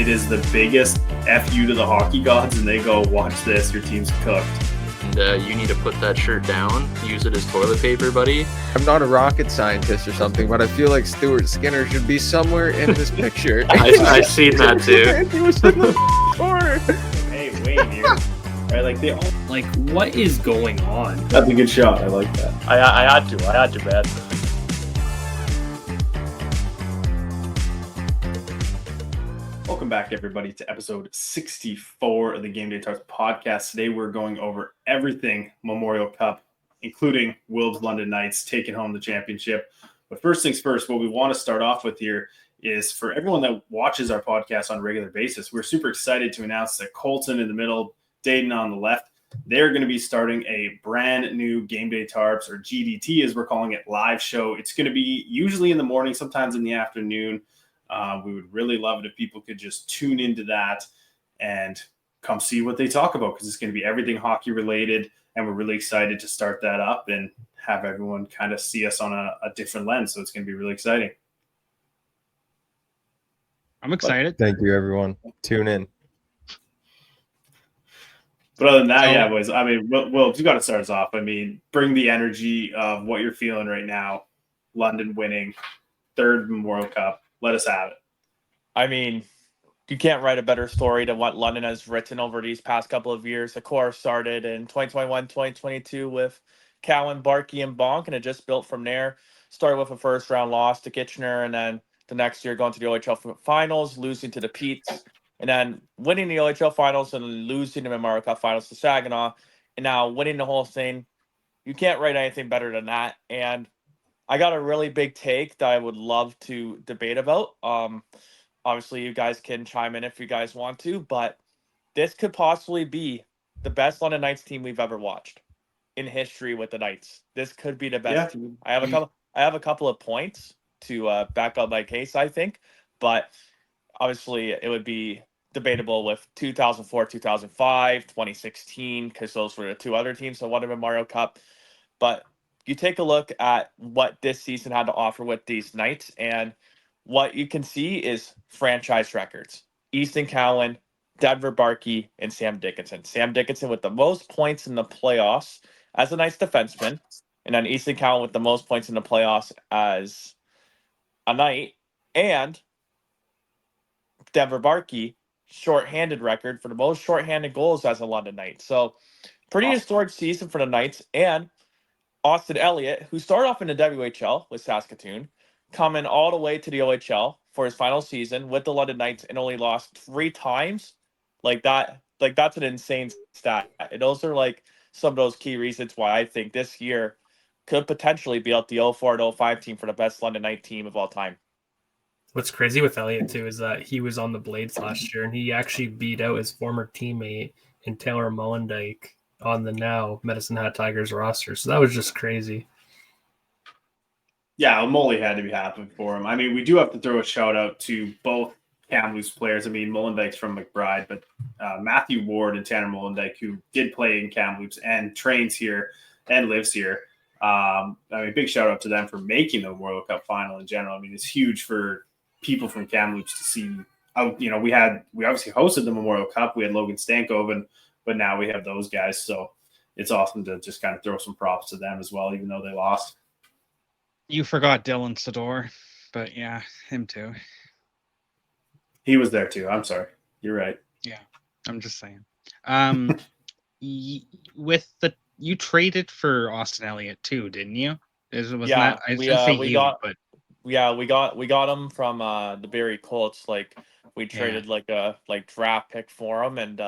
it is the biggest FU to the hockey gods, and they go, watch this, your team's cooked. And you need to put that shirt down, use it as toilet paper, buddy. I'm not a rocket scientist or something, but I feel like Stuart Skinner should be somewhere in this picture. I seen that too. He was in the corner. Hey, wait here. Right, like they all. Like, what is going on? That's a good shot. I like that. I had to, man. Welcome back, everybody, to episode 64 of the Gameday Tarps podcast. Today, we're going over everything Memorial Cup, including Wilbs London Knights taking home the championship. But first things first, what we want to start off with here is for everyone that watches our podcast on a regular basis, we're super excited to announce that Colton in the middle, Daeden on the left, they're going to be starting a brand new Gameday Tarps, or GDT as we're calling it, live show. It's going to be usually in the morning, sometimes in the afternoon. We would really love it if people could just tune into that and come see what they talk about, because it's going to be everything hockey related, and we're really excited to start that up and have everyone kind of see us on a different lens. So it's going to be really exciting. I'm excited. Thank you, everyone. Tune in. But other than that, yeah, boys, I mean, Will, you got to start us off. I mean, bring the energy of what you're feeling right now. London winning, third Memorial Cup. Let us have it. I mean, you can't write a better story than what London has written over these past couple of years. The core started in 2021, 2022 with Cowan, Barkey, and Bonk, and it just built from there. Started with a first-round loss to Kitchener, and then the next year going to the OHL finals, losing to the Petes, and then winning the OHL finals and losing the Memorial Cup finals to Saginaw, and now winning the whole thing. You can't write anything better than that, and I got a really big take that I would love to debate about. Obviously, you guys can chime in if you guys want to, but this could possibly be the best London Knights team we've ever watched in history with the Knights. This could be the best team. I have a couple of points to back up my case, I think, but obviously it would be debatable with 2004, 2005, 2016, because those were the two other teams that won the Memorial Cup. But you take a look at what this season had to offer with these Knights, and what you can see is franchise records. Easton Cowan, Denver Barkey, and Sam Dickinson. Sam Dickinson with the most points in the playoffs as a Knights defenseman, and then Easton Cowan with the most points in the playoffs as a Knight, and Denver Barkey, shorthanded record for the most shorthanded goals as a London Knight. So pretty historic season for the Knights, and Austin Elliott, who started off in the WHL with Saskatoon, coming all the way to the OHL for his final season with the London Knights and only lost 3 times. That's an insane stat. And those are like some of those key reasons why I think this year could potentially be out the 04 and 05 team for the best London Knight team of all time. What's crazy with Elliott, too, is that he was on the Blades last year, and he actually beat out his former teammate in Taylor Mullendijk on the now Medicine Hat Tigers roster. So that was just crazy. Yeah, Molly had to be happy for him. I mean, we do have to throw a shout out to both Kamloops players. I mean, Mullendijk's from McBride, but Matthew Ward and Tanner Mullendijk, who did play in Kamloops and trains here and lives here. I mean, big shout out to them for making the World Cup final in general. I mean, it's huge for people from Kamloops to see. We obviously hosted the Memorial Cup. We had Logan Stankoven, but now we have those guys. So it's awesome to just kind of throw some props to them as well, even though they lost. You forgot Dylan Sador, but yeah, him too. He was there too. I'm sorry. You're right. Yeah, I'm just saying. You traded for Austin Elliott too, didn't you? We got him from the Barrie Colts. Like, we traded like a draft pick for him, and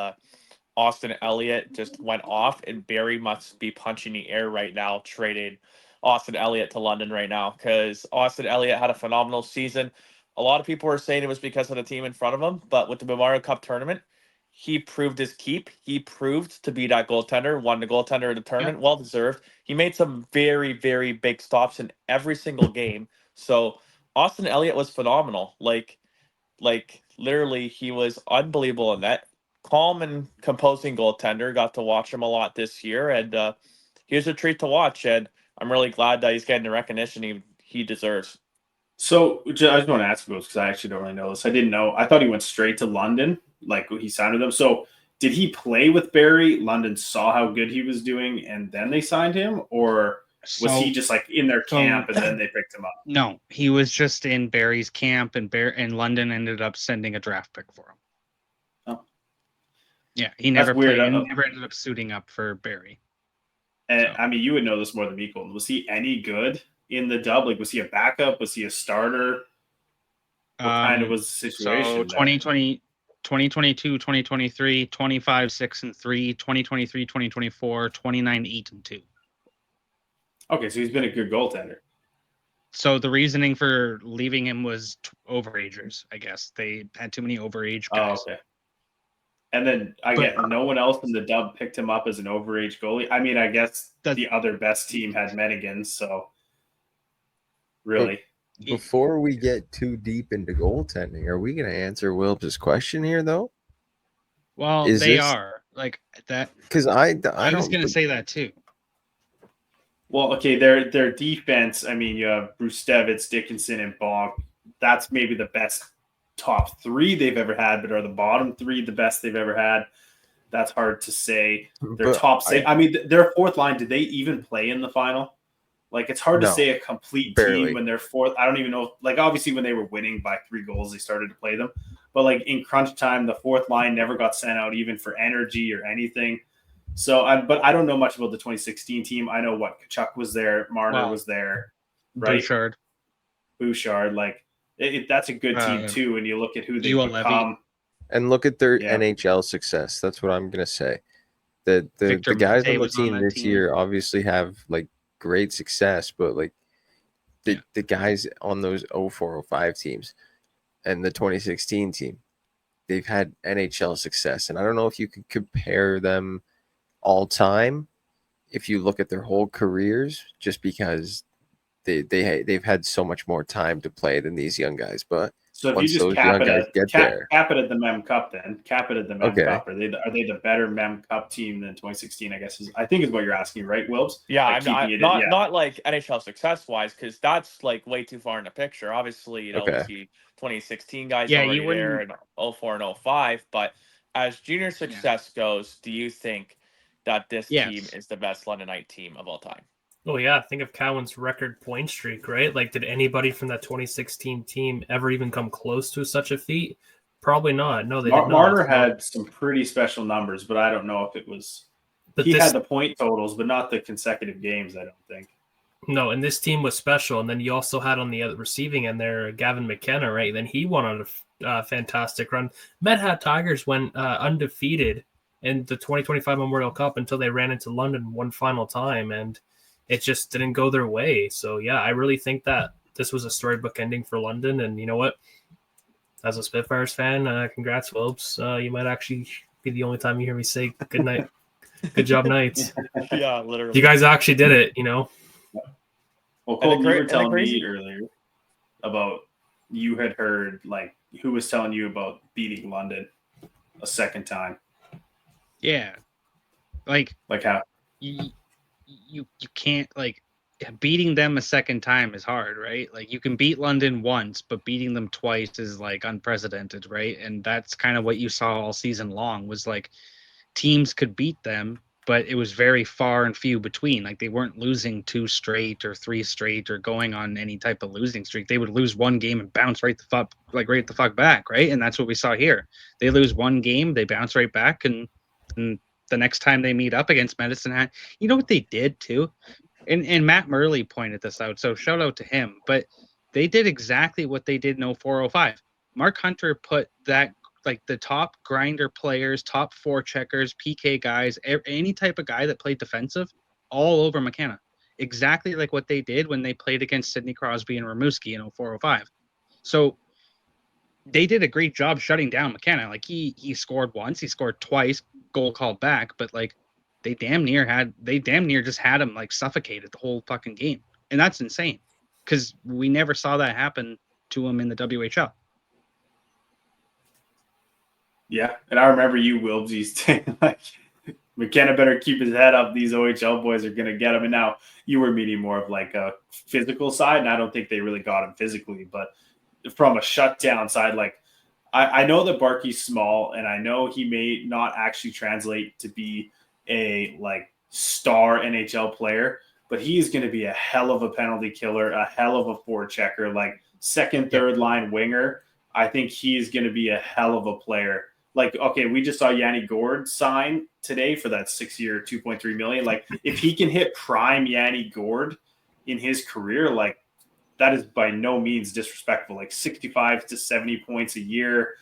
Austin Elliott just went off, and Barrie must be punching the air right now, trading Austin Elliott to London right now, because Austin Elliott had a phenomenal season. A lot of people were saying it was because of the team in front of him, but with the Memorial Cup tournament, he proved his keep. He proved to be that goaltender, won the goaltender of the tournament, well deserved. He made some very, very big stops in every single game. So Austin Elliott was phenomenal. Like literally, he was unbelievable in that. Calm and composing goaltender. Got to watch him a lot this year, and he was a treat to watch. And I'm really glad that he's getting the recognition he deserves. So I just want to ask you because I actually don't really know this. I didn't know. I thought he went straight to London, like he signed with them. So did he play with Barry? London saw how good he was doing, and then they signed him, or was he just like in their camp and then they picked him up? No, he was just in Barry's camp, and London ended up sending a draft pick for him. Oh, yeah, he never that's weird. played. He never ended up suiting up for Barry. And I mean, you would know this more than me, Colton. Was he any good in the dub? Like, was he a backup? Was he a starter? What kind of was the situation? So 2020, 2022, 2023, 25, 6 and 3, 2023, 2024, 29, 8 and 2. Okay, so he's been a good goaltender. So the reasoning for leaving him was overagers, I guess. They had too many overage guys. Oh, okay. And then get no one else in the dub picked him up as an overage goalie. I mean, I guess the other best team had Mennigan, so really. Before we get too deep into goaltending, are we going to answer Wilbs' question here, though? Well, they are like that. Because I was going to say that too. Well, okay, their defense. I mean, you have Brustevitz, Dickinson, and Bonk. That's maybe the best top three they've ever had, but are the bottom three the best they've ever had? That's hard to say. Their top say. I mean, their fourth line. Did they even play in the final? Like, it's hard to say a complete team when they're fourth. I don't even know. Like, obviously, when they were winning by 3 goals, they started to play them. But, like, in crunch time, the fourth line never got sent out even for energy or anything. So, but I don't know much about the 2016 team. I know what Kachuk was there. Marner was there. Right? Bouchard. Like, that's a good team, too. And you look at who they become. And look at their NHL success. That's what I'm going to say. The guys on the team this year obviously have, like, great success, but like the guys on those 0405 teams and the 2016 team, they've had NHL success, and I don't know if you could compare them all time if you look at their whole careers, just because they've had so much more time to play than these young guys. But so if you just cap it at the Mem Cup, then cap it at the Mem Cup. Are they the better Mem Cup team than 2016? I guess I think is what you're asking, right, Wilbs? Yeah, like not like NHL success wise, because that's like way too far in the picture. Obviously, you know, the 2016 guys already there, and 04 and 05. But as junior success goes, do you think that this team is the best Londonite team of all time? Oh, yeah. Think of Cowan's record point streak, right? Like, did anybody from that 2016 team ever even come close to such a feat? Probably not. No, they did not. Marner had some pretty special numbers, but I don't know if it was – he had the point totals, but not the consecutive games, I don't think. No, and this team was special. And then you also had on the other receiving end there Gavin McKenna, right? Then he won on a fantastic run. Met Hat Tigers went undefeated in the 2025 Memorial Cup until they ran into London one final time, and it just didn't go their way. So, yeah, I really think that this was a storybook ending for London. And you know what? As a Spitfires fan, congrats, Wilbs. You might actually be the only time you hear me say good night. Good job, Knights. Yeah, literally. You guys actually did it, you know? Well, Colton, you were telling me earlier about you had heard, like, who was telling you about beating London a second time? Yeah. Like how? You can't, like, beating them a second time is hard, right? Like, you can beat London once, but beating them twice is like unprecedented, right? And that's kind of what you saw all season long, was like teams could beat them, but it was very far and few between. Like, they weren't losing 2 straight or 3 straight or going on any type of losing streak. They would lose one game and bounce right the fuck back, right? And that's what we saw here. They lose one game, they bounce right back, and the next time they meet up against Medicine Hat, you know what they did too? And Matt Murley pointed this out, so shout out to him. But they did exactly what they did in 0405. Mark Hunter put that, like, the top grinder players, top forecheckers, PK guys, any type of guy that played defensive, all over McKenna. Exactly like what they did when they played against Sidney Crosby and Rimouski in 0405. So they did a great job shutting down McKenna. Like, he scored once, he scored twice, goal called back, but like they damn near just had him like suffocated the whole fucking game. And that's insane, because we never saw that happen to him in the WHL. Yeah, and I remember you, Wilbs, saying, like, McKenna better keep his head up. These OHL boys are going to get him. And now you were meaning more of like a physical side, and I don't think they really got him physically. But from a shutdown side, like I know that Barkey's small, and I know he may not actually translate to be a like star NHL player, but he's going to be a hell of a penalty killer, a hell of a forechecker, like second, third line winger. I think he's going to be a hell of a player. Like, okay, we just saw Yanni Gourde sign today for that 6-year, $2.3 million. Like, if he can hit prime Yanni Gourde in his career, like, that is by no means disrespectful. Like 65 to 70 points a year,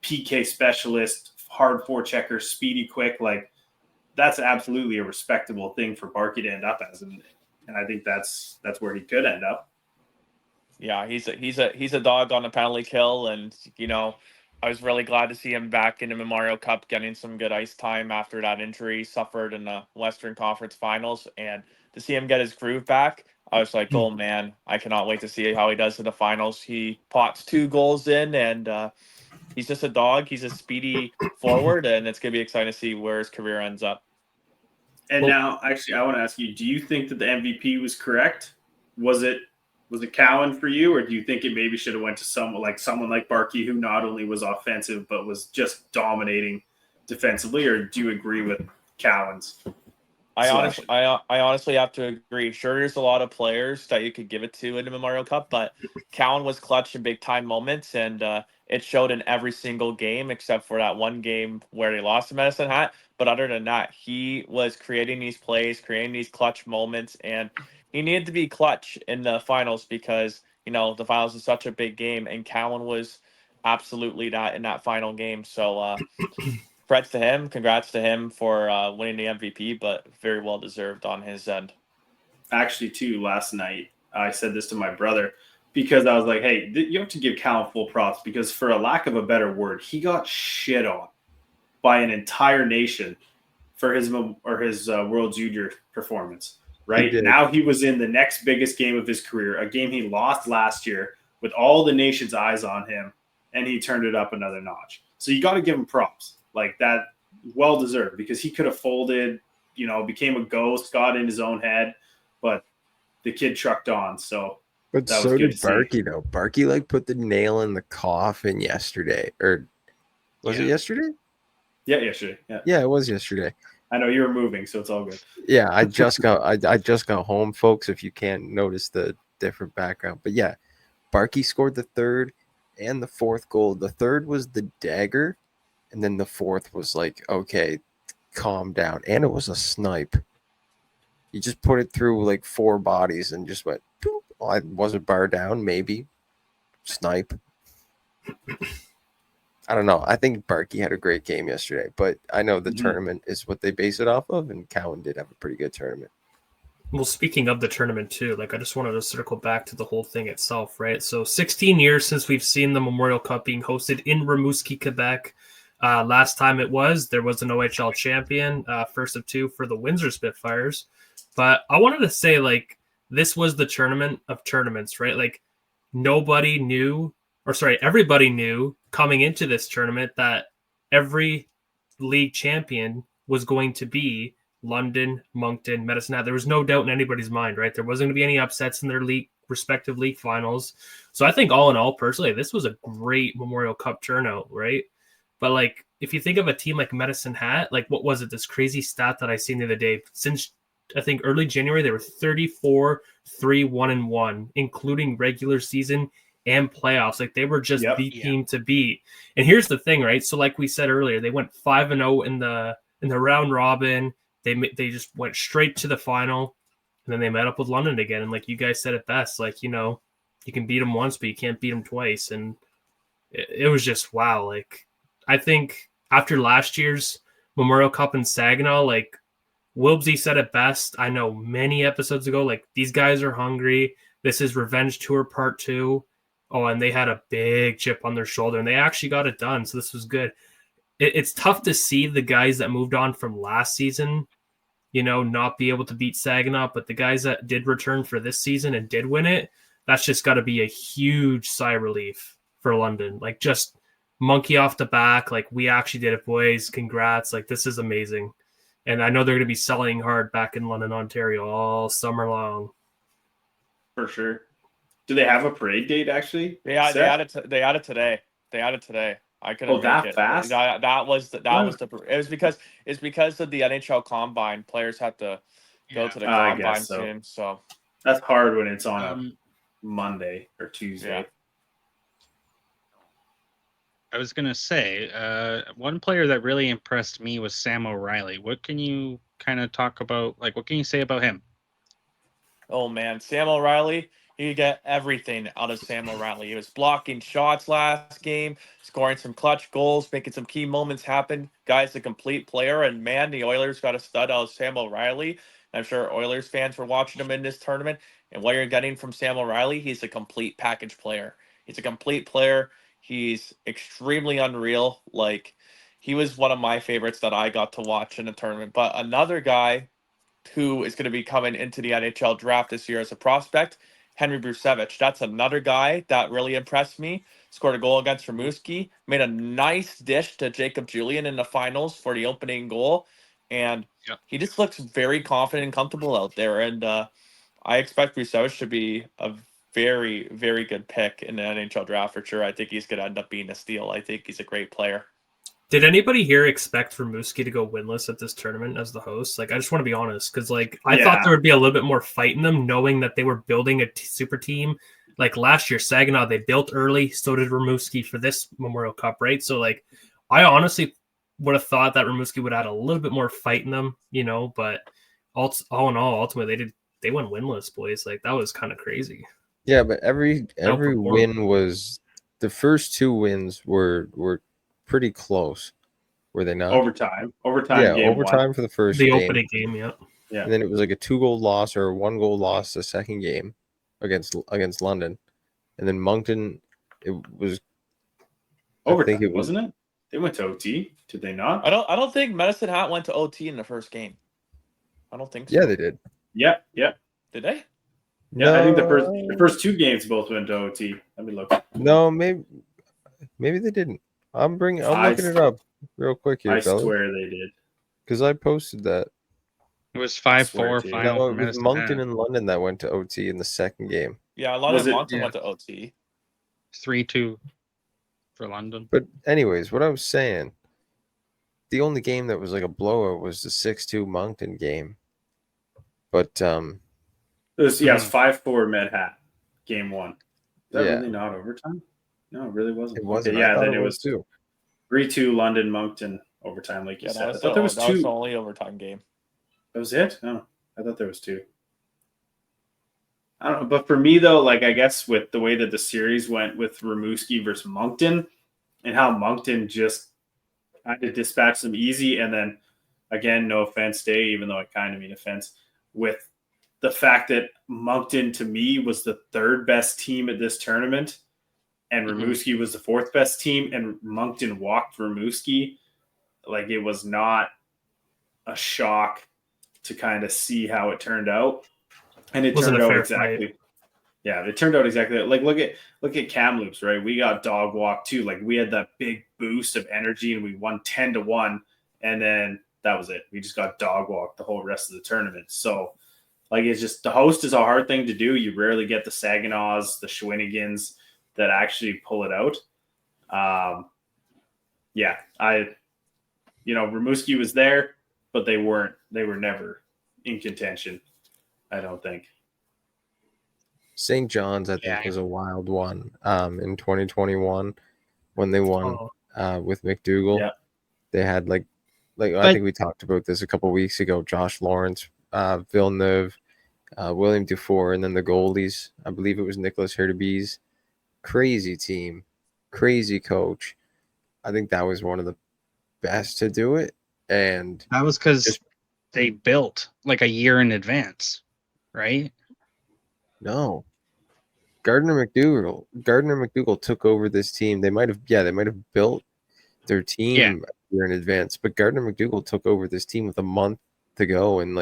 PK specialist, hard forechecker, speedy, quick. Like, that's absolutely a respectable thing for Barkey to end up as, and I think that's where he could end up. Yeah, he's a dog on a penalty kill, and I was really glad to see him back in the Memorial Cup, getting some good ice time after that injury he suffered in the Western Conference Finals, and to see him get his groove back, I was like, oh man, I cannot wait to see how he does in the finals. He pots 2 goals in, and he's just a dog. He's a speedy forward, and it's gonna be exciting to see where his career ends up. And now, actually, I want to ask you: do you think that the MVP was correct? Was it Cowan for you, or do you think it maybe should have went to someone like Barkey, who not only was offensive but was just dominating defensively? Or do you agree with Cowan's? I honestly have to agree. Sure, there's a lot of players that you could give it to in the Memorial Cup, but Cowan was clutch in big time moments, and it showed in every single game except for that one game where they lost to Medicine Hat. But other than that, he was creating these plays, creating these clutch moments, and he needed to be clutch in the finals because the finals is such a big game, and Cowan was absolutely that in that final game. So congrats to him. Congrats to him for winning the MVP, but very well deserved on his end. Actually, too, last night I said this to my brother because I was like, hey, you have to give Cowan full props because, for a lack of a better word, he got shit on by an entire nation for his World Junior performance. Right now, he was in the next biggest game of his career, a game he lost last year with all the nation's eyes on him, and he turned it up another notch. So you got to give him props like that, well deserved, because he could have folded, became a ghost, got in his own head, but the kid trucked on. So, but so did Barkey though. Barkey put the nail in the coffin yesterday, or was it yesterday? Yeah, yesterday. Yeah, it was yesterday. I know you were moving, so it's all good. Yeah, I just got home, folks, if you can't notice the different background. But yeah, Barkey scored the third and the fourth goal. The third was the dagger, and then the fourth was like, okay, calm down. And it was a snipe. He just put it through 4 bodies and just went, boop. Well, was it bar down? Maybe. Snipe. I don't know. I think Barkey had a great game yesterday, but I know the tournament is what they base it off of, and Cowan did have a pretty good tournament. Well, speaking of the tournament too, I just wanted to circle back to the whole thing itself, right? So 16 years since we've seen the Memorial Cup being hosted in Rimouski, Quebec. Last time there was an OHL champion, first of 2 for the Windsor Spitfires. But I wanted to say, this was the tournament of tournaments, right? Everybody knew coming into this tournament that every league champion was going to be London, Moncton, Medicine Hat. There was no doubt in anybody's mind, right? There wasn't going to be any upsets in their respective league finals. So I think all in all, personally, this was a great Memorial Cup turnout, right? But if you think of a team like Medicine Hat, what was it? This crazy stat that I seen the other day. Since I think early January, they were 34-3-1-1, including regular season and playoffs. They were just the team to beat. And here's the thing, right? So we said earlier, they went 5-0 in the round robin. They just went straight to the final, and then they met up with London again. And you guys said it best, you can beat them once, but you can't beat them twice. And it was just wow. I think after last year's Memorial Cup in Saginaw, Wilbs said it best. I know many episodes ago, these guys are hungry. This is Revenge Tour Part 2. Oh, and they had a big chip on their shoulder, and they actually got it done. So this was good. It's tough to see the guys that moved on from last season, not be able to beat Saginaw, but the guys that did return for this season and did win it, that's just got to be a huge sigh of relief for London. Just monkey off the back. We actually did it, boys. Congrats. This is amazing. And I know they're going to be selling hard back in London, Ontario all summer long. For sure. Do they have a parade date actually? They added today. They added today. I couldn't that make it. fast? That was the it was because of the NHL Combine. Players have to go to the I Combine guess so. soon. So that's hard when it's on a Monday or Tuesday. Yeah. I was gonna say, one player that really impressed me was Sam O'Reilly. What can you kind of talk about? Like, what can you say about him? Oh man, Sam O'Reilly, you get everything out of Sam O'Reilly. He was blocking shots last game, scoring some clutch goals, making some key moments happen. Guy's a complete player, and man, the Oilers got a stud out of Sam O'Reilly. I'm sure Oilers fans were watching him in this tournament. And what you're getting from Sam O'Reilly, he's a complete package player. He's a complete player. He's extremely unreal. Like, he was one of my favorites that I got to watch in the tournament. But another guy who is going to be coming into the NHL draft this year as a prospect, Henry Brusevich. That's another guy that really impressed me. Scored a goal against Rimouski, made a nice dish to Jacob Julian in the finals for the opening goal, and he just looks very confident and comfortable out there. And I expect Brusevich to be a very, very good pick in the NHL draft for sure. I think he's going to end up being a steal. I think he's a great player. Did anybody here expect Rimouski to go winless at this tournament as the host? Like, I just want to be honest, because I thought there would be a little bit more fight in them, knowing that they were building a super team. Like last year, Saginaw, they built early. So did Rimouski for this Memorial Cup, right? So, like, I honestly would have thought that Rimouski would add a little bit more fight in them, But all in all, ultimately, they went winless, boys. Like, that was kind of crazy. Yeah, but every win was the first two wins were pretty close, were they not? Overtime. Yeah, game overtime one. for the first the game. Opening game, yeah. And then it was like a 2-goal loss or a 1-goal loss the second game against London, and then Moncton. It was overtime, I think it wasn't it? They went to OT, did they not? I don't think Medicine Hat went to OT in the first game. I don't think so. Yeah, they did. Yeah. Did they? Yeah, no. I think the first two games both went to OT. Let me look. No, maybe they didn't. I'm looking it up real quick here, fellas. I swear they did. Because I posted that. It was 5-4 final. No, it was Moncton and London that went to OT in the second game. Yeah, London Moncton went to OT. 3-2 for London. But anyways, what I was saying, the only game that was like a blowout was the 6-2 Moncton game. But it was 5-4 Med Hat, game one. Is that really not overtime? No, it really wasn't. It wasn't. Okay, yeah, then it was 3-2 London Moncton overtime, like you said. I thought there was two. That was the only overtime game. That was it? No, I thought there was two. I don't know, but for me though, like I guess with the way that the series went with Rimouski versus Moncton, and how Moncton just kind of dispatched them easy, and then again, no offense, Day, even though I kind of mean offense, with the fact that Moncton to me was the third best team at this tournament, and Rimouski was the fourth best team, and Moncton walked Rimouski. Like, it was not a shock to kind of see how it turned out. And it turned out exactly. Yeah, it turned out exactly like look at Kamloops, right? We got dog walk too. Like, we had that big boost of energy and we won 10-1, and then that was it. We just got dog walk the whole rest of the tournament. So like, it's just, the host is a hard thing to do. You rarely get the Saginaws, the Shawinigans that actually pull it out. Rimouski was there, but they were never in contention, I don't think. St. John's, I think, was a wild one in 2021 when they won with McDougall. Yeah. They had I think we talked about this a couple of weeks ago. Josh Lawrence, Villeneuve, William Dufour, and then the goalies. I believe it was Nicholas Hurtubise. Crazy team, crazy coach. I think that was one of the best to do it. And that was because they built like a year in advance, right? No. Gardner McDougall took over this team. They might have built their team a year in advance, but Gardner McDougall took over this team with a month to go, and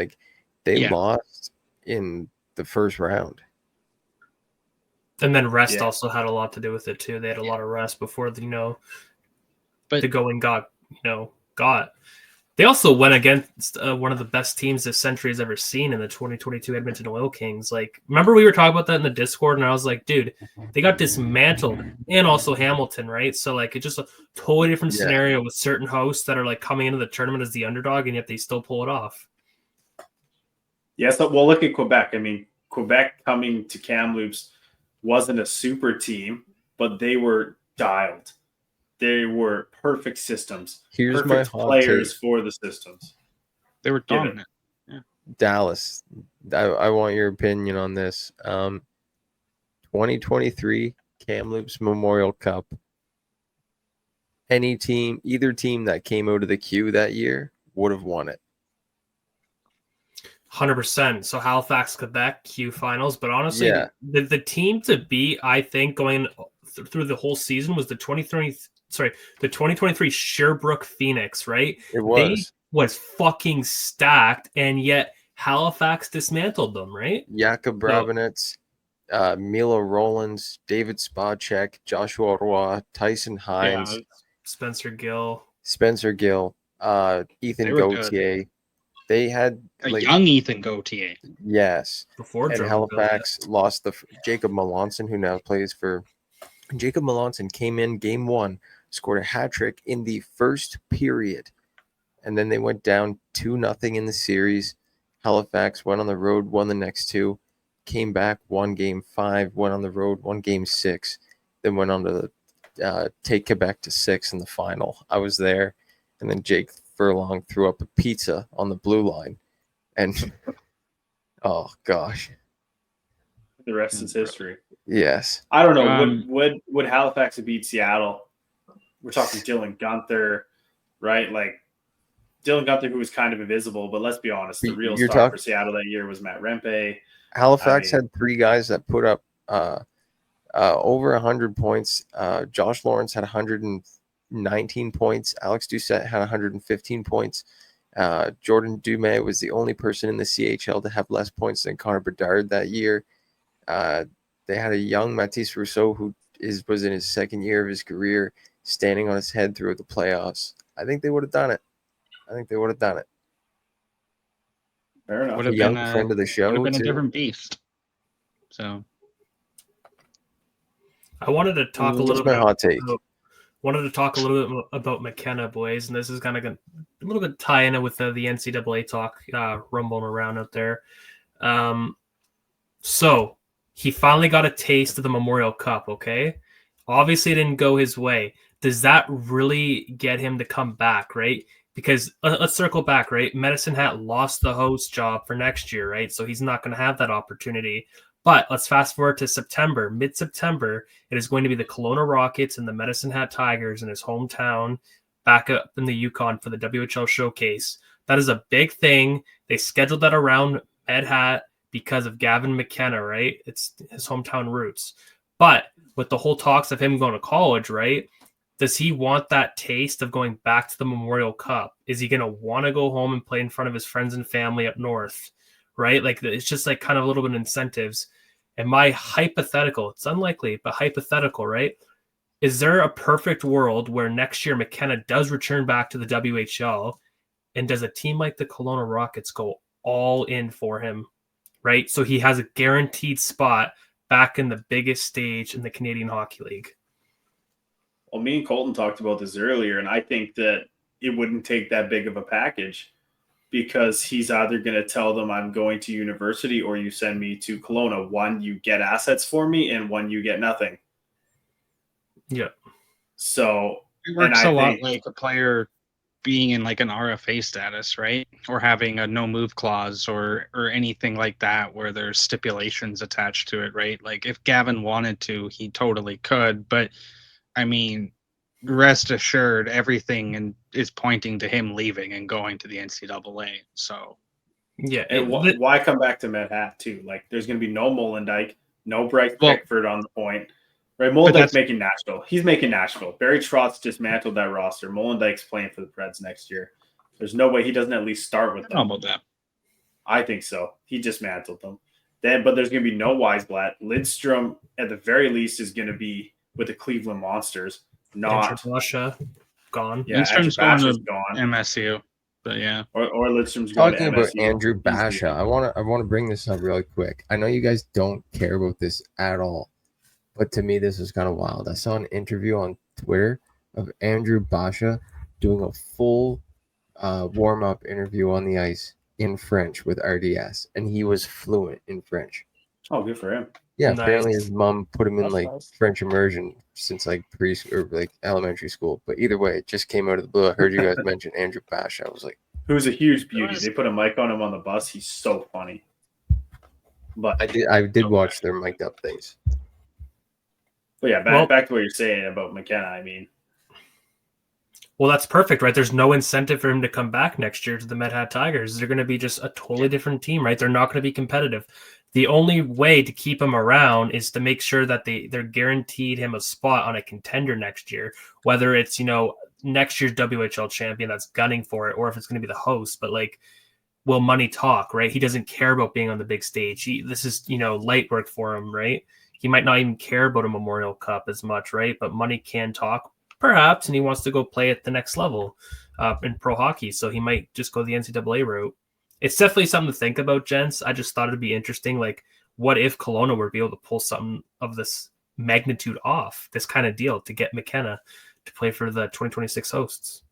they lost in the first round. And then rest also had a lot to do with it too. They had a lot of rest before the going got. They also went against one of the best teams this century has ever seen in the 2022 Edmonton Oil Kings. Like, remember we were talking about that in the Discord, and I was like, dude, they got dismantled, and also Hamilton, right? So, like, it's just a totally different scenario with certain hosts that are, like, coming into the tournament as the underdog, and yet they still pull it off. Yes, well, look at Quebec. I mean, Quebec coming to Kamloops wasn't a super team, but they were dialed. They were perfect systems. Here's perfect my hot players take. for the systems. They were dominant. Yeah. Dallas, I want your opinion on this. 2023 Kamloops Memorial Cup. Any team, either team that came out of the queue that year would have won it. 100%. So Halifax, Quebec, Q finals. But honestly, the team to beat, I think, going through the whole season was the 2023 Sherbrooke Phoenix, right? It was. They was fucking stacked, and yet Halifax dismantled them, right? Jakub Brabenitz, Milo Rollins, David Spacek, Joshua Roy, Tyson Hines, Spencer Gill, Ethan Gauthier. Good. They had a young Ethan Gauthier. Yes. Before and Halifax lost the Jacob Melanson, who now plays for. Jacob Melanson came in game 1, scored a hat trick in the first period, and then they went down 2-0 in the series. Halifax went on the road, won the next 2, came back, won game 5, went on the road, won game 6, then went on to take Quebec to 6 in the final. I was there, and then Jake Furlong threw up a pizza on the blue line, and oh gosh, the rest is history. Yes. I don't know. Would Halifax have beat Seattle? We're talking Dylan Gunther, right? Like Dylan Gunther, who was kind of invisible, but let's be honest, the real star for Seattle that year was Matt Rempe. Halifax had 3 guys that put up over 100 points. Josh Lawrence had 119 points. Alex Doucette had 115 points. Jordan Dumais was the only person in the CHL to have less points than Connor Bedard that year. They had a young Mathis Rousseau who was in his second year of his career, standing on his head throughout the playoffs. I think they would have done it. Fair enough. Would have been a friend of the show. Would have been a different beast. So, I wanted to talk a little bit. Hot take. Wanted to talk a little bit about McKenna, boys, and this is kind of a little bit tie in with the NCAA talk rumbling around out there. So he finally got a taste of the Memorial Cup. Okay, obviously it didn't go his way. Does that really get him to come back, right? Because let's circle back, right? Medicine Hat lost the host job for next year, right? So he's not going to have that opportunity. But let's fast forward to September, mid-September. It is going to be the Kelowna Rockets and the Medicine Hat Tigers in his hometown back up in the Yukon for the WHL Showcase. That is a big thing. They scheduled that around Ed Hat because of Gavin McKenna, right? It's his hometown roots. But with the whole talks of him going to college, right? Does he want that taste of going back to the Memorial Cup? Is he going to want to go home and play in front of his friends and family up north? Right? Like, it's just like kind of a little bit of incentives. And my hypothetical, it's unlikely, but hypothetical, right? Is there a perfect world where next year McKenna does return back to the WHL, and does a team like the Kelowna Rockets go all in for him, right? So he has a guaranteed spot back in the biggest stage in the Canadian Hockey League. Well, me and Colton talked about this earlier, and I think that it wouldn't take that big of a package, because he's either going to tell them I'm going to university or you send me to Kelowna. One, you get assets for me, and one, you get nothing. Yeah. So it works a lot like a player being in like an RFA status, right? Or having a no move clause or anything like that where there's stipulations attached to it, right? Like if Gavin wanted to, he totally could. But I mean, rest assured, everything is pointing to him leaving and going to the NCAA. So, yeah. And why come back to Med Hat too? Like, there's going to be no Molendyke, no Bryce Pickford on the point, right? Molendyke's making Nashville. He's making Nashville. Barry Trotz dismantled that roster. Molendyke's playing for the Preds next year. There's no way he doesn't at least start with them. I don't know about that. I think so. He dismantled them. But there's going to be no Weisblatt. Lidstrom, at the very least, is going to be with the Cleveland Monsters. Not Russia gone. Yeah, Lidstrom's going to MSU. But yeah. Or Lidstrom's going to Talking about MSU. Andrew Basha, I want to bring this up really quick. I know you guys don't care about this at all, but to me this is kind of wild. I saw an interview on Twitter of Andrew Basha doing a full warm-up interview on the ice in French with RDS, and he was fluent in French. Oh, good for him. Yeah, Nice. apparently his mom put him in That's like nice. French immersion since like or like elementary school. But either way, it just came out of the blue. I heard you guys mention Andrew Basha. I was like, Who's a huge beauty. was- They put a mic on him on the bus. He's so funny. But I did watch their mic'd up things. yeah, back to what you're saying about McKenna. I mean, Well, that's perfect, right? There's no incentive for him to come back next year to the Mad Hat Tigers. They're going to be just a totally different team, right? They're not going to be competitive. The only way to keep him around is to make sure that they're guaranteed him a spot on a contender next year, whether it's, next year's WHL champion that's gunning for it, or if it's going to be the host. But like, will money talk, right? He doesn't care about being on the big stage. This is, light work for him, right? He might not even care about a Memorial Cup as much, right? But money can talk. Perhaps, and he wants to go play at the next level in pro hockey, so he might just go the NCAA route. It's definitely something to think about, gents. I just thought it'd be interesting. Like, what if Kelowna were to be able to pull something of this magnitude off, this kind of deal, to get McKenna to play for the 2026 hosts?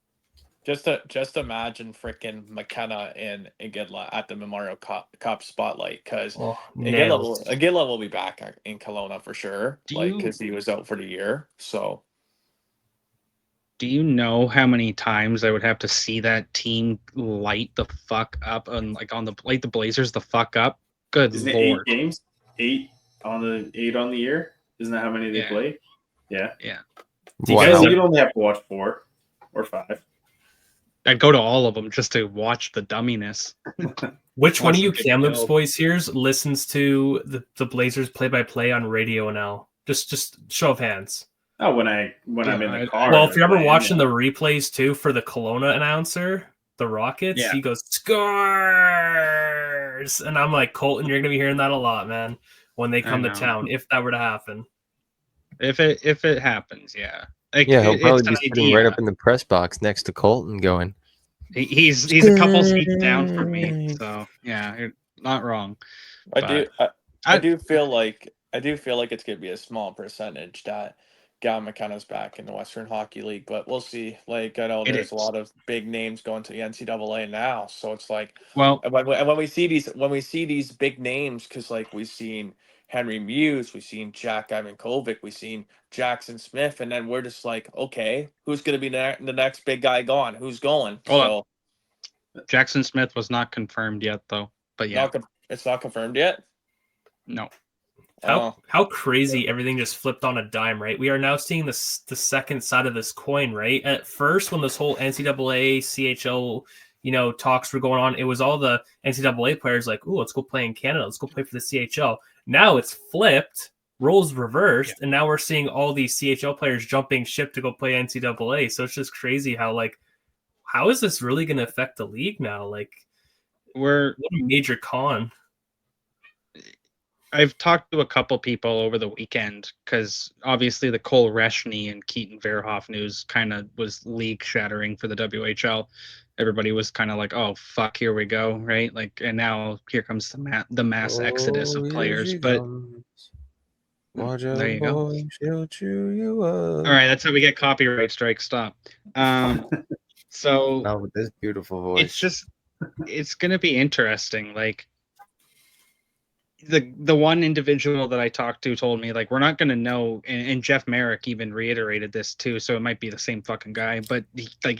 Just imagine freaking McKenna and Igidla at the Memorial Cup spotlight, because Igidla will be back in Kelowna for sure, because he was out for the year. So. Do you know how many times I would have to see that team light the fuck up and light the Blazers the fuck up? Good isn't lord! It 8 games? 8 on the year. Isn't that how many they play? Yeah. Yeah. You guys, you'd only have to watch 4 or 5. I'd go to all of them just to watch the dumminess. Which one of you Kamloops boys here listens to the Blazers play-by-play on radio now? Just show of hands. Oh, when I'm in the car. Well, if you're ever watching the replays too for the Kelowna announcer, the Rockets, he goes, "Scores!" And I'm like, Colton, you're gonna be hearing that a lot, man, when they come to town, if that were to happen. If it happens, yeah. He'll probably be sitting right up in the press box next to Colton going. He's a couple seats down from me, so yeah, you're not wrong. I do feel like it's gonna be a small percentage that Gavin McKenna's back in the Western Hockey League, but we'll see. Like, I know there's a lot of big names going to the NCAA now, so it's like, well, and when we see these big names, because like we've seen Henry Muse, we've seen Jack Ivankovic, we've seen Jackson Smith, and then we're just like, okay, who's going to be the next big guy gone? Who's going? So Jackson Smith was not confirmed yet, though. But yeah, it's not confirmed yet. No. How crazy everything just flipped on a dime, right? We are now seeing the second side of this coin, right? At first, when this whole NCAA, CHL, talks were going on, it was all the NCAA players like, "Ooh, let's go play in Canada. Let's go play for the CHL." Now it's flipped, roles reversed, and now we're seeing all these CHL players jumping ship to go play NCAA. So it's just crazy how is this really going to affect the league now? Like, what a major con. I've talked to a couple people over the weekend because obviously the Cole Reshny and Keaton Verhoff news kind of was league shattering for the WHL. Everybody was kind of like, "Oh fuck, here we go," right? Like, and now here comes the mass exodus of players. But watch there you go. She'll chew you up. All right, that's how we get copyright strike. Stop. So now with this beautiful voice, it's gonna be interesting. Like, the one individual that I talked to told me, like, we're not going to know, and Jeff Merrick even reiterated this too, so it might be the same fucking guy, but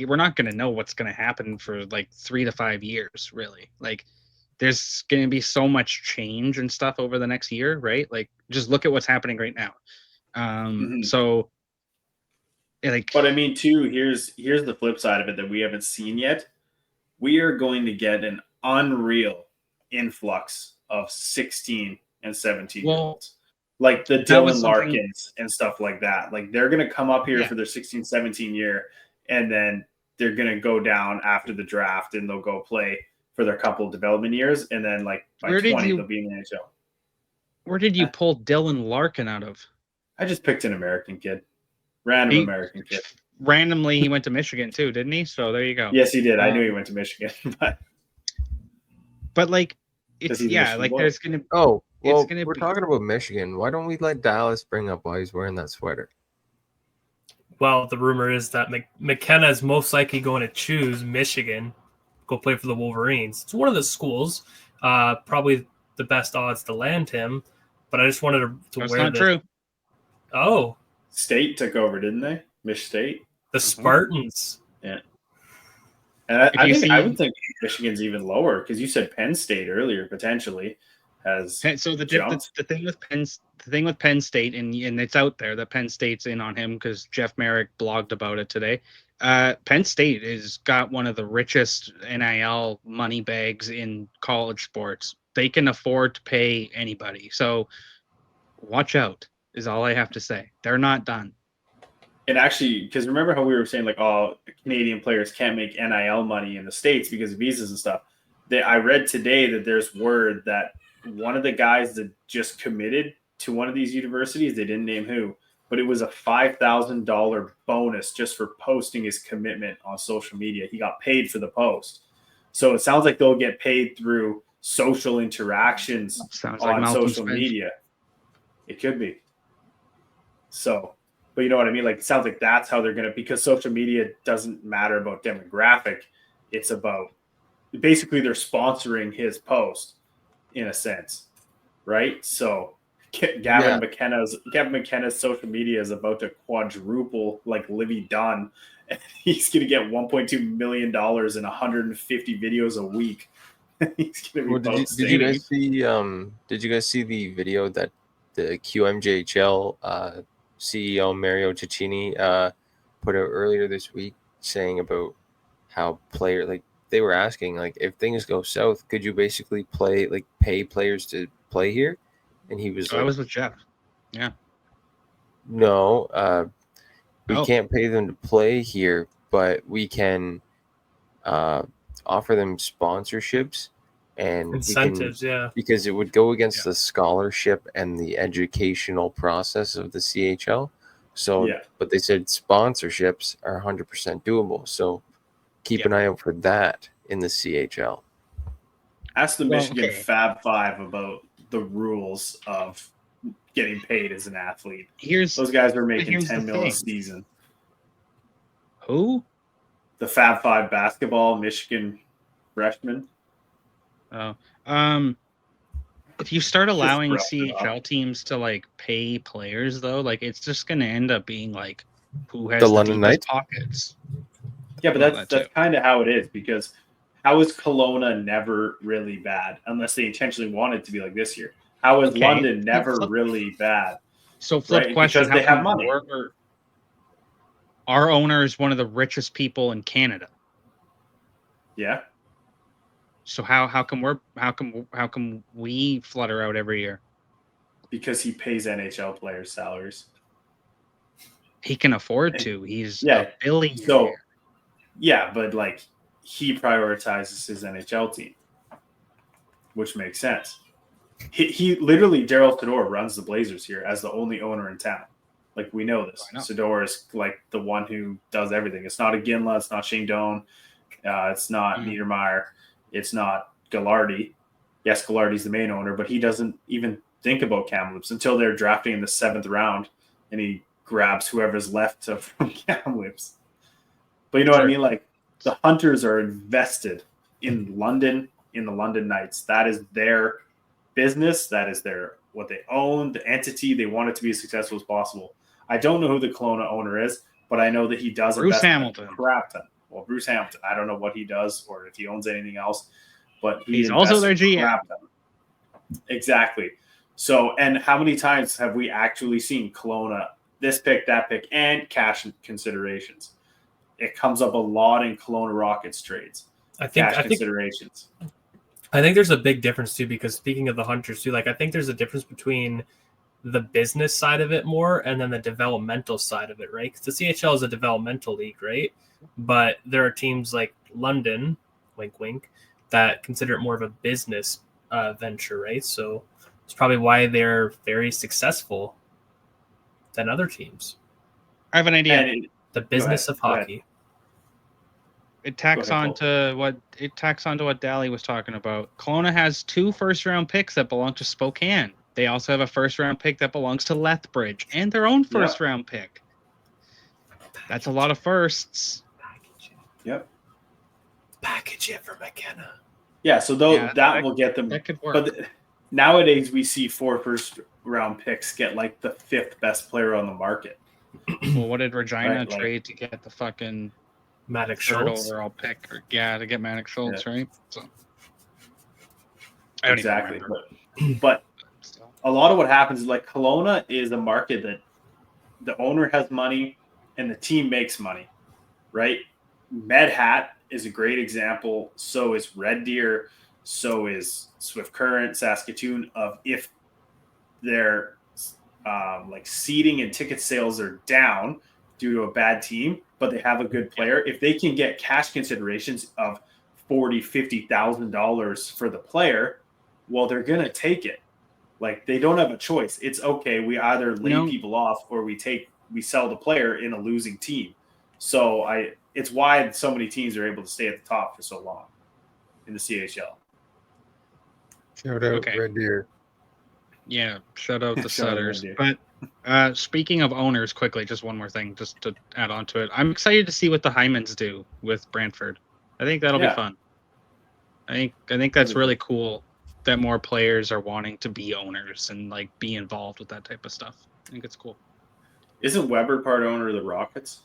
we're not going to know what's going to happen for like 3 to 5 years, really. Like, there's going to be so much change and stuff over the next year, right? Like, just look at what's happening right now. So like, but I mean too, here's the flip side of it that we haven't seen yet. We are going to get an unreal influx of 16 and 17 year olds, like the Dylan Larkins and stuff like that. Like, they're going to come up here for their 16, 17 year, and then they're going to go down after the draft and they'll go play for their couple of development years. And then like by 20, they'll be in the NHL. Where did you pull Dylan Larkin out of? I just picked an American kid, random American kid. randomly he went to Michigan too, didn't he? So there you go. Yes, he did. I knew he went to Michigan, but like it's like there's gonna. Oh, well, it's gonna we're be... talking about Michigan. Why don't we let Dallas bring up why he's wearing that sweater? Well, the rumor is that McKenna is most likely going to choose Michigan, go play for the Wolverines. It's one of the schools, probably the best odds to land him. But I just wanted to That's wear not true. Oh, State took over, didn't they? Mich State, the Spartans. Yeah, and I would think Michigan's even lower because you said Penn State earlier potentially has. So the thing with Penn State, and it's out there that Penn State's in on him because Jeff Merrick blogged about it today. Penn State has got one of the richest NIL money bags in college sports. They can afford to pay anybody. So watch out is all I have to say. They're not done. And actually, because remember how we were saying like, oh, Canadian players can't make NIL money in the States because of visas and stuff. I read today that there's word that one of the guys that just committed to one of these universities, they didn't name who, but it was a $5,000 bonus just for posting his commitment on social media. He got paid for the post. So it sounds like they'll get paid through social interactions on social media. It could be. So, but you know what I mean? Like, it sounds like that's how they're going to, because social media doesn't matter about demographic. It's about, basically they're sponsoring his post in a sense, right? So Gavin McKenna's social media is about to quadruple like Livy Dunn, and he's going to get $1.2 million and 150 videos a week. He's going to be did you guys see? Did you guys see the video that the QMJHL CEO Mario Cecchini put out earlier this week, saying about how they were asking, like, if things go south, could you basically pay players to play here? And he was I was with Jeff. Yeah. No, we can't pay them to play here, but we can offer them sponsorships and incentives, because it would go against the scholarship and the educational process of the CHL. So, but they said sponsorships are 100% doable. So keep an eye out for that in the CHL. Ask the Michigan Fab Five about the rules of getting paid as an athlete. Those guys are making $10 million a season. Who? The Fab Five basketball Michigan freshmen. Oh, if you start allowing CHL teams to like pay players, though, like it's just going to end up being like who has the London Knights pockets. Yeah, but that's kind of how it is, because how is Kelowna never really bad unless they intentionally want it to be like this year? How is London never really bad? So flip question: because they have money. Our owner is one of the richest people in Canada. Yeah. So how come we flutter out every year? Because he pays NHL players salaries. He can afford to. He's a billionaire. So, but like he prioritizes his NHL team, which makes sense. He literally, Daryl Sador runs the Blazers here as the only owner in town. Like, we know this. Sador is like the one who does everything. It's not a Ginla. It's not Shane Doan. It's not Niedermeyer. It's not Gillardy. Yes, Gillardy's the main owner, but he doesn't even think about Kamloops until they're drafting in the 7th round, and he grabs whoever's left from Kamloops. But you know what I mean? Like, the Hunters are invested in London, in the London Knights. That is their business. That is what they own, the entity. They want it to be as successful as possible. I don't know who the Kelowna owner is, but I know that he does Bruce Hamilton. Crap ton. Well, Bruce Hamilton. I don't know what he does or if he owns anything else, but he's also their GM. Exactly. So, and how many times have we actually seen Kelowna, this pick, that pick, and cash considerations? It comes up a lot in Kelowna Rockets trades. Considerations. I think there's a big difference too, because speaking of the Hunters too, like I think there's a difference between the business side of it more and then the developmental side of it, right? Because the CHL is a developmental league, right? But there are teams like London, wink, wink, that consider it more of a business venture, right? So it's probably why they're very successful than other teams. I have an idea. The business of hockey. It tacks on to what Daly was talking about. Kelowna has 2 first-round picks that belong to Spokane. They also have a first-round pick that belongs to Lethbridge and their own first-round pick. That's a lot of firsts. Yep. Package it for McKenna. Yeah, so that will get them. That could work. But nowadays, we see 4 first-round picks get like the 5th best player on the market. Well, what did Regina trade to get the fucking Maddox 3rd Schultz overall pick? To get Maddox Schultz, right? So I don't even remember. But a lot of what happens is like Kelowna is a market that the owner has money and the team makes money, right? Med Hat is a great example. So is Red Deer. So is Swift Current, Saskatoon. Of if their like seating and ticket sales are down due to a bad team, but they have a good player. If they can get cash considerations of $40,000-$50,000 for the player, well, they're gonna take it. Like they don't have a choice. It's okay. We either lay people off or we sell the player in a losing team. So it's why so many teams are able to stay at the top for so long in the CHL. Shout out Red Deer. Yeah, shout out the Sutters. But speaking of owners, quickly, just one more thing, just to add on to it. I'm excited to see what the Hymans do with Brantford. I think that'll be fun. I think that's really cool that more players are wanting to be owners and like be involved with that type of stuff. I think it's cool. Isn't Weber part owner of the Rockets?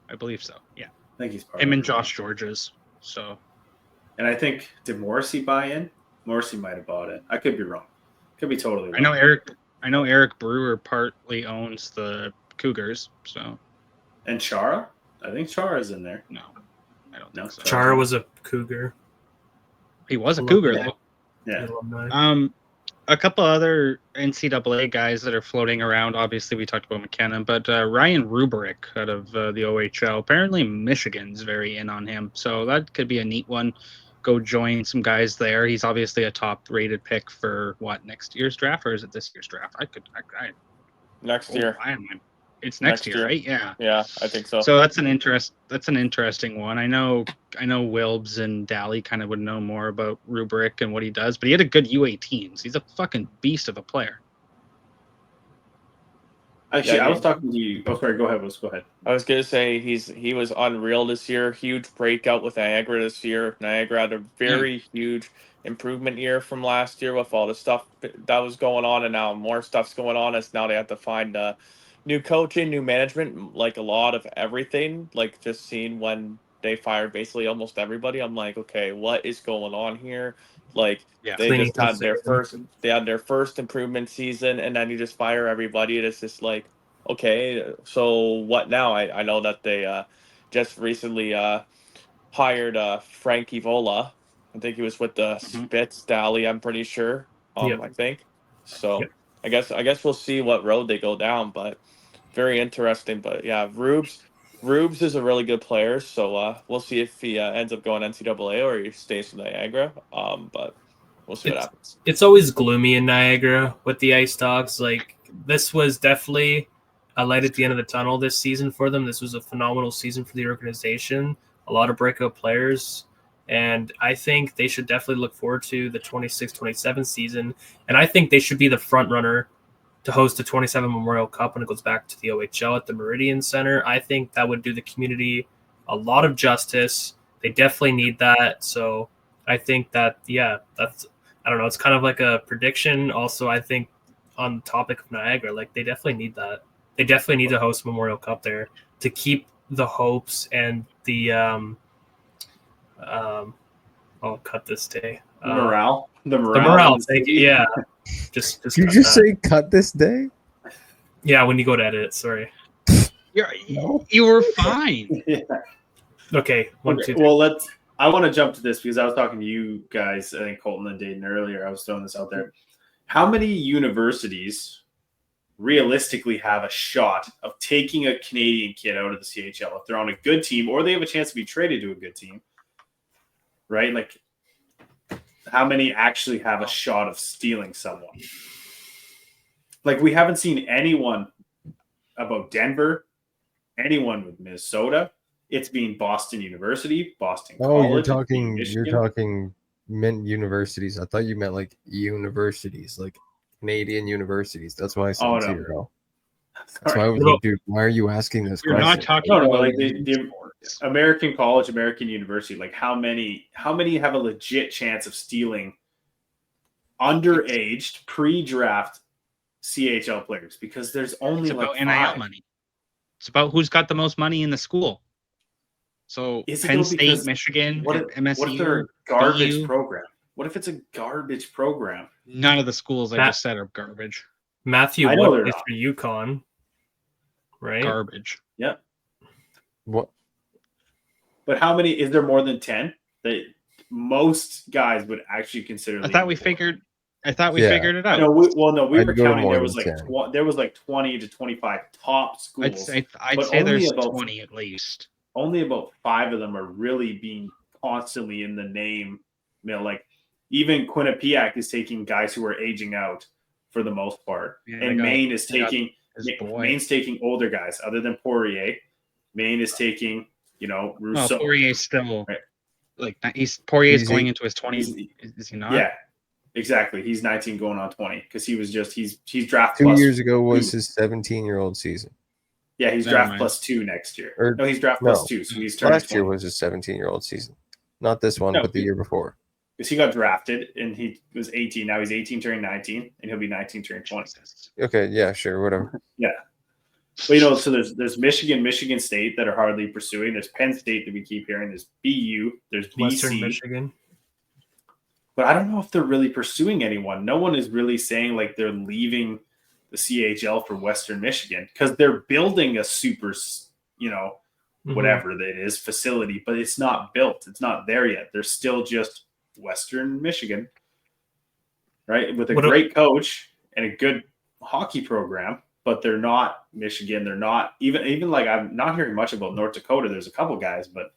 I believe so. Yeah, I think he's part. Him and Josh Georges. So, and I think did Morrissey buy in? Morrissey might have bought it. I could be wrong. Could be totally wrong. I know Eric Brewer partly owns the Cougars. So, and Chara? I think Chara's in there. No, I don't think so. Chara was a Cougar. He was a Cougar though. Yeah. A couple other NCAA guys that are floating around. Obviously, we talked about McKenna, but Ryan Rubrick out of the OHL. Apparently, Michigan's very in on him, so that could be a neat one. Go join some guys there. He's obviously a top-rated pick for next year's draft, or is it this year's draft? Next year. It's next year, right? Yeah. Yeah, I think so. So that's an interesting one. I know Wilbs and Daly kind of would know more about Rubrick and what he does, but he had a good U18s. He's a fucking beast of a player. Actually, I was talking to you. Oh, sorry. Go ahead. Go ahead. I was gonna say he was unreal this year. Huge breakout with Niagara this year. Niagara had a very huge improvement year from last year with all the stuff that was going on, and now more stuff's going on. As now they have to find new coaching, new management, like a lot of everything. Like just seeing when they fired basically almost everybody, I'm like, okay, what is going on here? Like they just had their first improvement season, and then you just fire everybody. And it's just like, okay, so what now? I know that they just recently hired Frank Evola. I think he was with the Spitz Daly, I'm pretty sure. I think. So I guess we'll see what road they go down, but very interesting. But yeah, Rubes is a really good player, so we'll see if he ends up going NCAA or he stays in Niagara. But we'll see what happens. It's always gloomy in Niagara with the Ice Dogs. Like this was definitely a light at the end of the tunnel this season for them. This was a phenomenal season for the organization. A lot of breakout players. And I think they should definitely look forward to the 26-27 season. And I think they should be the front runner to host the 27 Memorial Cup when it goes back to the OHL at the Meridian Center. I think that would do the community a lot of justice. They definitely need that. So I think that, that's, I don't know, it's kind of like a prediction. Also, I think on the topic of Niagara, like they definitely need that. They definitely need to host Memorial Cup there to keep the hopes and the, I'll cut this day. The morale. Thank you. Yeah. Just Did you just say cut this day? Yeah, when you go to edit it. Sorry. You were fine. Yeah. Okay. Well, I want to jump to this because I was talking to you guys, I think Colton and Daeden earlier. I was throwing this out there. How many universities realistically have a shot of taking a Canadian kid out of the CHL if they're on a good team or they have a chance to be traded to a good team? Right? Like, how many actually have a shot of stealing someone? Like, we haven't seen anyone about Denver, anyone with Minnesota. It's being Boston University, Boston College. You're talking meant universities. I thought you meant like universities, like Canadian universities. That's why I said zero. That's why I was like, dude, why are you asking this question? Not talking about like the American college, American university. Like how many have a legit chance of stealing underaged pre-draft CHL players? Because there's only it's about like NIL money. It's about who's got the most money in the school. So Penn State, Michigan, MSU. What if they're a garbage program? What if it's a garbage program? None of the schools I just said are garbage. Matthew Wood is for UConn, right? Garbage. Yep. What? But how many? Is there more than 10 that most guys would actually consider? I thought we figured it out. No, we were counting. There was like 20 to 25 top schools. I'd say there's 20 at least. Only about 5 of them are really being constantly in the name. You know, like even Quinnipiac is taking guys who are aging out for the most part, and Maine is taking older guys other than Poirier. Maine is taking, Rousseau. Poirier's still Poirier's going into his 20s. Is he not? Yeah, exactly. He's 19 going on 20 because he's draft 2 years ago was his 17-year-old season. Yeah, he's draft +2 next year. He's draft +2, so he's turning. Last year was his 17-year-old season, not this one, but the year before. Because he got drafted and he was 18. Now he's 18 turning 19, and he'll be 19 turning 20. Okay, yeah, sure, whatever. Yeah, but so there's Michigan State that are hardly pursuing. There's Penn State that we keep hearing. There's BU. There's BC. Western Michigan. But I don't know if they're really pursuing anyone. No one is really saying like they're leaving the CHL for Western Michigan because they're building a super, whatever that is facility, but it's not built. It's not there yet. They're still just Western Michigan, right? With a great coach and a good hockey program, but they're not Michigan. They're not even like I'm not hearing much about North Dakota. There's a couple guys, but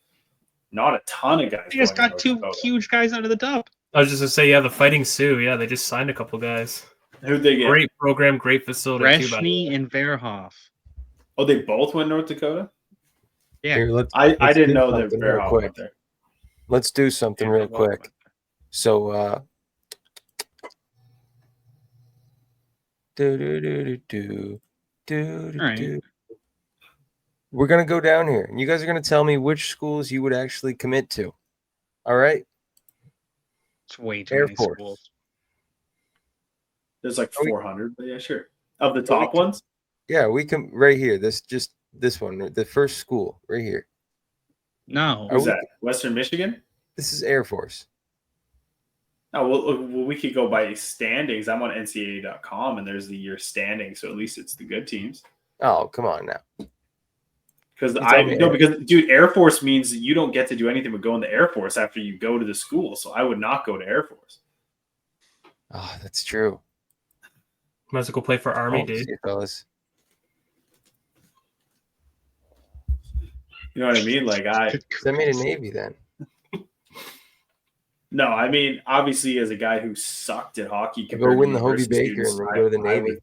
not a ton of guys. They just got 2 huge guys out of the top. I was just gonna say, the Fighting Sioux. Yeah, they just signed a couple guys. Who'd they get? Great program, great facility. Breshny and Verhoff. Oh, they both went North Dakota? Yeah. Here, I didn't know that Verhoff went there. Let's do something real quick. So, Right. We're going to go down here, and you guys are going to tell me which schools you would actually commit to. All right? It's way too many schools. There's like 400, but yeah, sure. Of the top ones? Yeah, we can right here. This one, the first school right here. No. Who's that? Western Michigan? This is Air Force. Oh, well, we could go by standings. I'm on NCAA.com, and there's the year standing, so at least it's the good teams. Oh, come on now. Because dude, Air Force means that you don't get to do anything but go in the Air Force after you go to the school. So I would not go to Air Force. Oh, that's true. Might as well go play for Army, dude. Fellas. You know what I mean? Like send me to Navy then. No, I mean obviously as a guy who sucked at hockey, go win the Hobie Baker and then go to the Navy.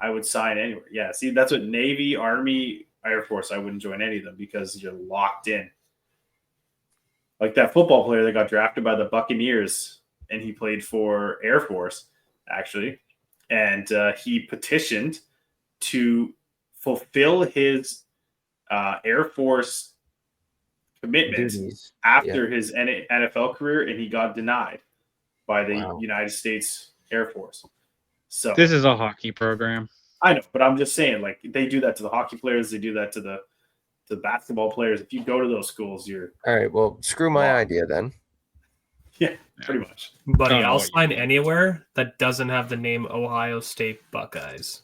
I would sign anywhere. Yeah, see, that's what Navy, Army, Air Force. I wouldn't join any of them because you're locked in. Like that football player that got drafted by the Buccaneers, and he played for Air Force actually, and he petitioned to fulfill his Air Force commitments after his NFL career, and he got denied by the United States Air Force. So this is a hockey program. I know, but I'm just saying, like they do that to the hockey players, they do that to the basketball players. If you go to those schools, you're all right. Well, screw my idea then. Yeah, pretty much. Buddy, I'll sign anywhere that doesn't have the name Ohio State Buckeyes.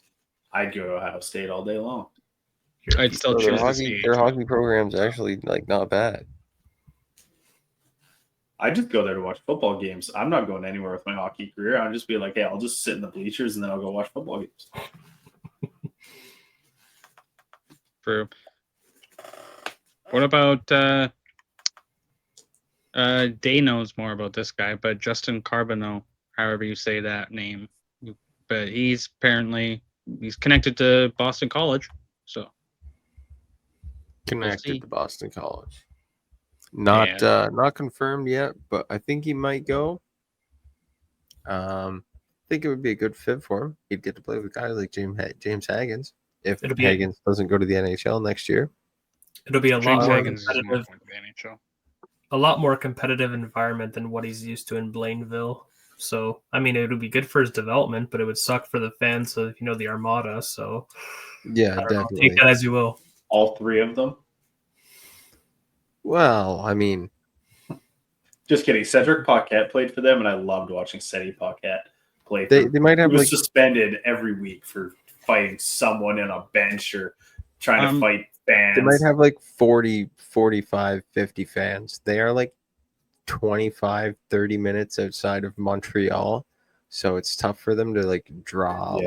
I'd go to Ohio State all day long. I'd still choose their hockey program's actually like not bad. I just go there to watch football games. I'm not going anywhere with my hockey career. I'll just be like, hey, I'll just sit in the bleachers and then I'll go watch football games. True. What about Day knows more about this guy, but Justin Carbonneau, however you say that name. But he's connected to Boston College, so Connected to Boston College. Not confirmed yet, but I think he might go. I think it would be a good fit for him. He'd get to play with guys like James Haggins if Haggins doesn't go to the NHL next year. It'll be a lot more competitive. A lot more competitive environment than what he's used to in Blainville. So, I mean, it would be good for his development, but it would suck for the fans of, the Armada. So, yeah, definitely. Take that as you will. All three of them? Well, I mean... Just kidding. Cedric Paquette played for them, and I loved watching Cedric Paquette play. They might have he was suspended every week for fighting someone in a bench or trying to fight fans. They might have 40, 45, 50 fans. They are 25, 30 minutes outside of Montreal. So it's tough for them to draw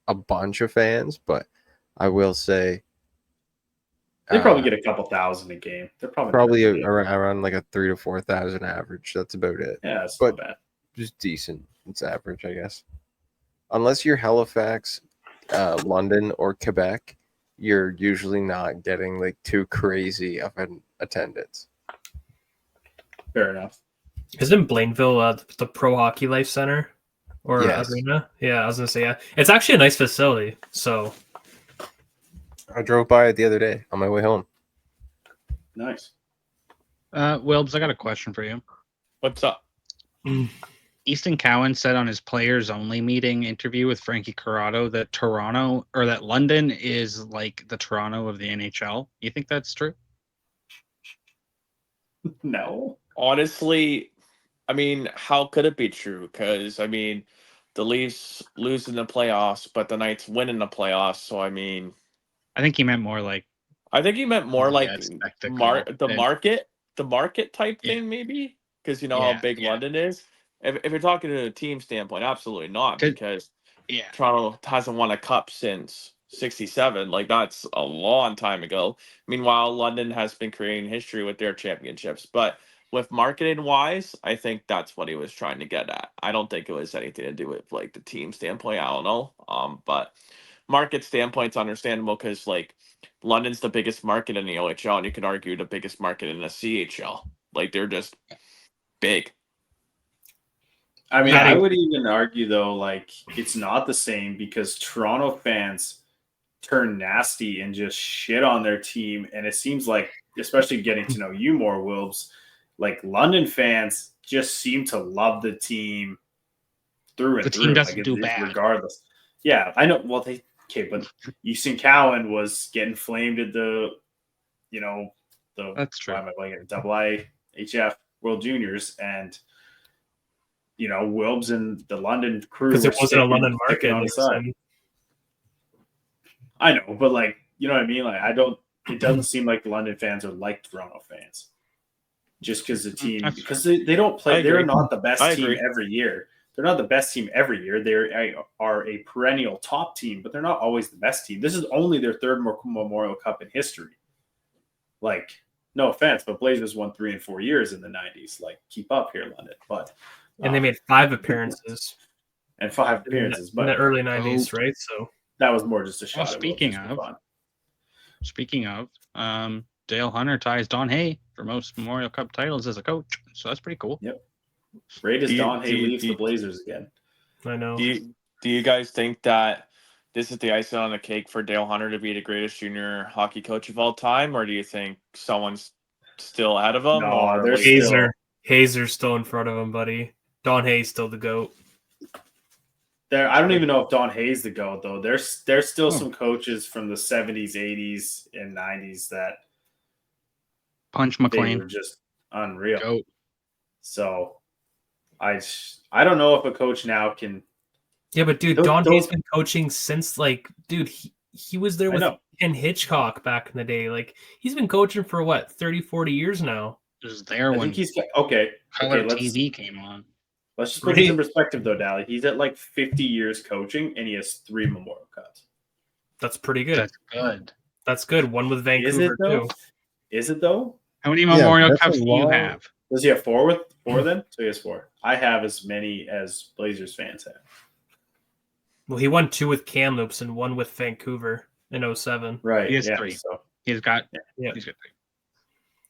a bunch of fans. But I will say they probably get a couple thousand a game. They're probably around a 3,000 to 4,000 average. That's about it. Yeah, that's not bad. Just decent. It's average, I guess. Unless you're Halifax, London, or Quebec, you're usually not getting too crazy of an attendance. Fair enough. Isn't Blainville the Pro Hockey Life Center or arena? Yeah, I was gonna say It's actually a nice facility. So I drove by it the other day on my way home. Nice. Wilbs, I got a question for you. What's up? Easton Cowan said on his players only meeting interview with Frankie Corrado that that London is like the Toronto of the NHL. You think that's true? No. Honestly, I mean, how could it be true? Because, I mean, the Leafs lose in the playoffs, but the Knights win in the playoffs. So, I mean... I think he meant more the market type thing, maybe? Because you know how big London is? If you're talking to a team standpoint, absolutely not. Because Toronto hasn't won a cup since 67. That's a long time ago. Meanwhile, London has been creating history with their championships. But with marketing wise, I think that's what he was trying to get at. I don't think it was anything to do with the team standpoint. I don't know. But market standpoint's understandable because London's the biggest market in the OHL, and you could argue the biggest market in the CHL. They're just big. I mean, I would even argue though, it's not the same because Toronto fans turn nasty and just shit on their team, and it seems especially getting to know you more, Wilbs, London fans just seem to love the team through and through. The team doesn't do bad, regardless. Yeah, I know. Well, but Easton Cowan was getting flamed at the that's true. IIHF World Juniors, and Wilbs and the London crew because it wasn't a London market on the side. I know, but you know what I mean. It doesn't seem like the London fans are like Toronto fans, just because the team because they don't play. They're not the best team every year. They're not the best team every year. They are a perennial top team, but they're not always the best team. This is only their third Memorial Cup in history. No offense, but Blazers won 3 and 4 years in the 90s. Keep up here, London. But and they made 5 appearance in the early 90s, right? So that was more just a shot. Speaking of, Dale Hunter ties Don Hay for most Memorial Cup titles as a coach, so that's pretty cool. Yep. Great as Don Hay leaves the Blazers again. I know. Do you guys think that this is the icing on the cake for Dale Hunter to be the greatest junior hockey coach of all time, or do you think someone's still ahead of him? No, there's Hazer's still in front of him, buddy. Don Hay's still the GOAT. I don't even know if Don Hay's the GOAT, though. There's still some coaches from the 70s, 80s, and 90s that Punch McLean were just unreal. GOAT. So I don't know if a coach now can. Yeah, but dude, Don Hay's been coaching since he was there with Ken Hitchcock back in the day. He's been coaching for what 30, 40 years now. Just there when Color TV came on. Let's just put this in perspective, though, Dally. He's at 50 years coaching, and he has 3 Memorial Cups. That's pretty good. That's good. That's good. One with Vancouver too. Is it though? How many Memorial Cups do you have? Does he have 4 then? So he has 4. I have as many as Blazers fans have. Well, he won 2 with Kamloops and 1 with Vancouver in 07. Right. He has 3. So He's got Yeah. He's good.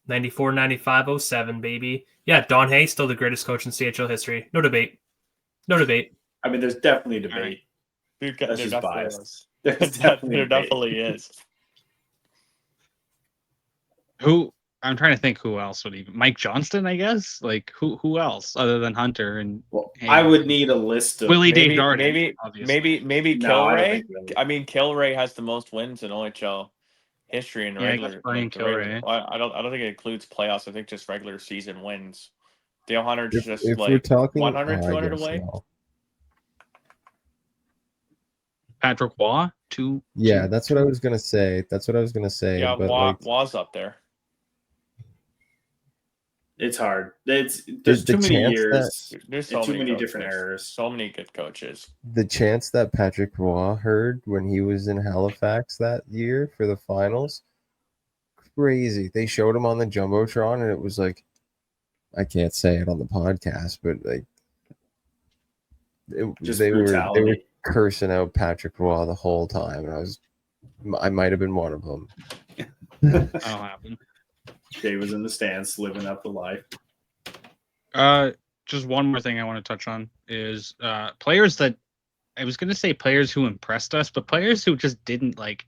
94, 95, 07, baby. Yeah, Don Hay, still the greatest coach in CHL history. No debate. No debate. I mean, there's definitely a debate. Right. That's just biased. Is. There's There definitely is. Who I'm trying to think who else would even Mike Johnston, I guess. Like who else other than Hunter and Well, I would need a list of Willie maybe Desjardins, maybe No, I don't Kilray. think really. I mean, Kilray has the most wins in OHL history in Yeah, I guess regular. Brian Kilray. I don't think it includes playoffs. I think just regular season wins. Dale Hunter's just if like we're talking 100, I 200 guess away. no. Patrick Waugh, Yeah, that's what I was gonna say. Yeah, but like Waz up there. It's hard. There's too many chance years. There's and so too many different coaches. errors. So many good coaches. the chance that Patrick Roy heard when he was in Halifax that year for the finals, crazy. They showed him on the Jumbotron, and it was like, I can't say it on the podcast, but like, Just they were brutality. cursing out Patrick Roy the whole time, and I might have been one of them. That'll happen. Jay was in the stands, living up the life. Just one more thing I want to touch on is players that I was going to say players who impressed us, but players who just didn't like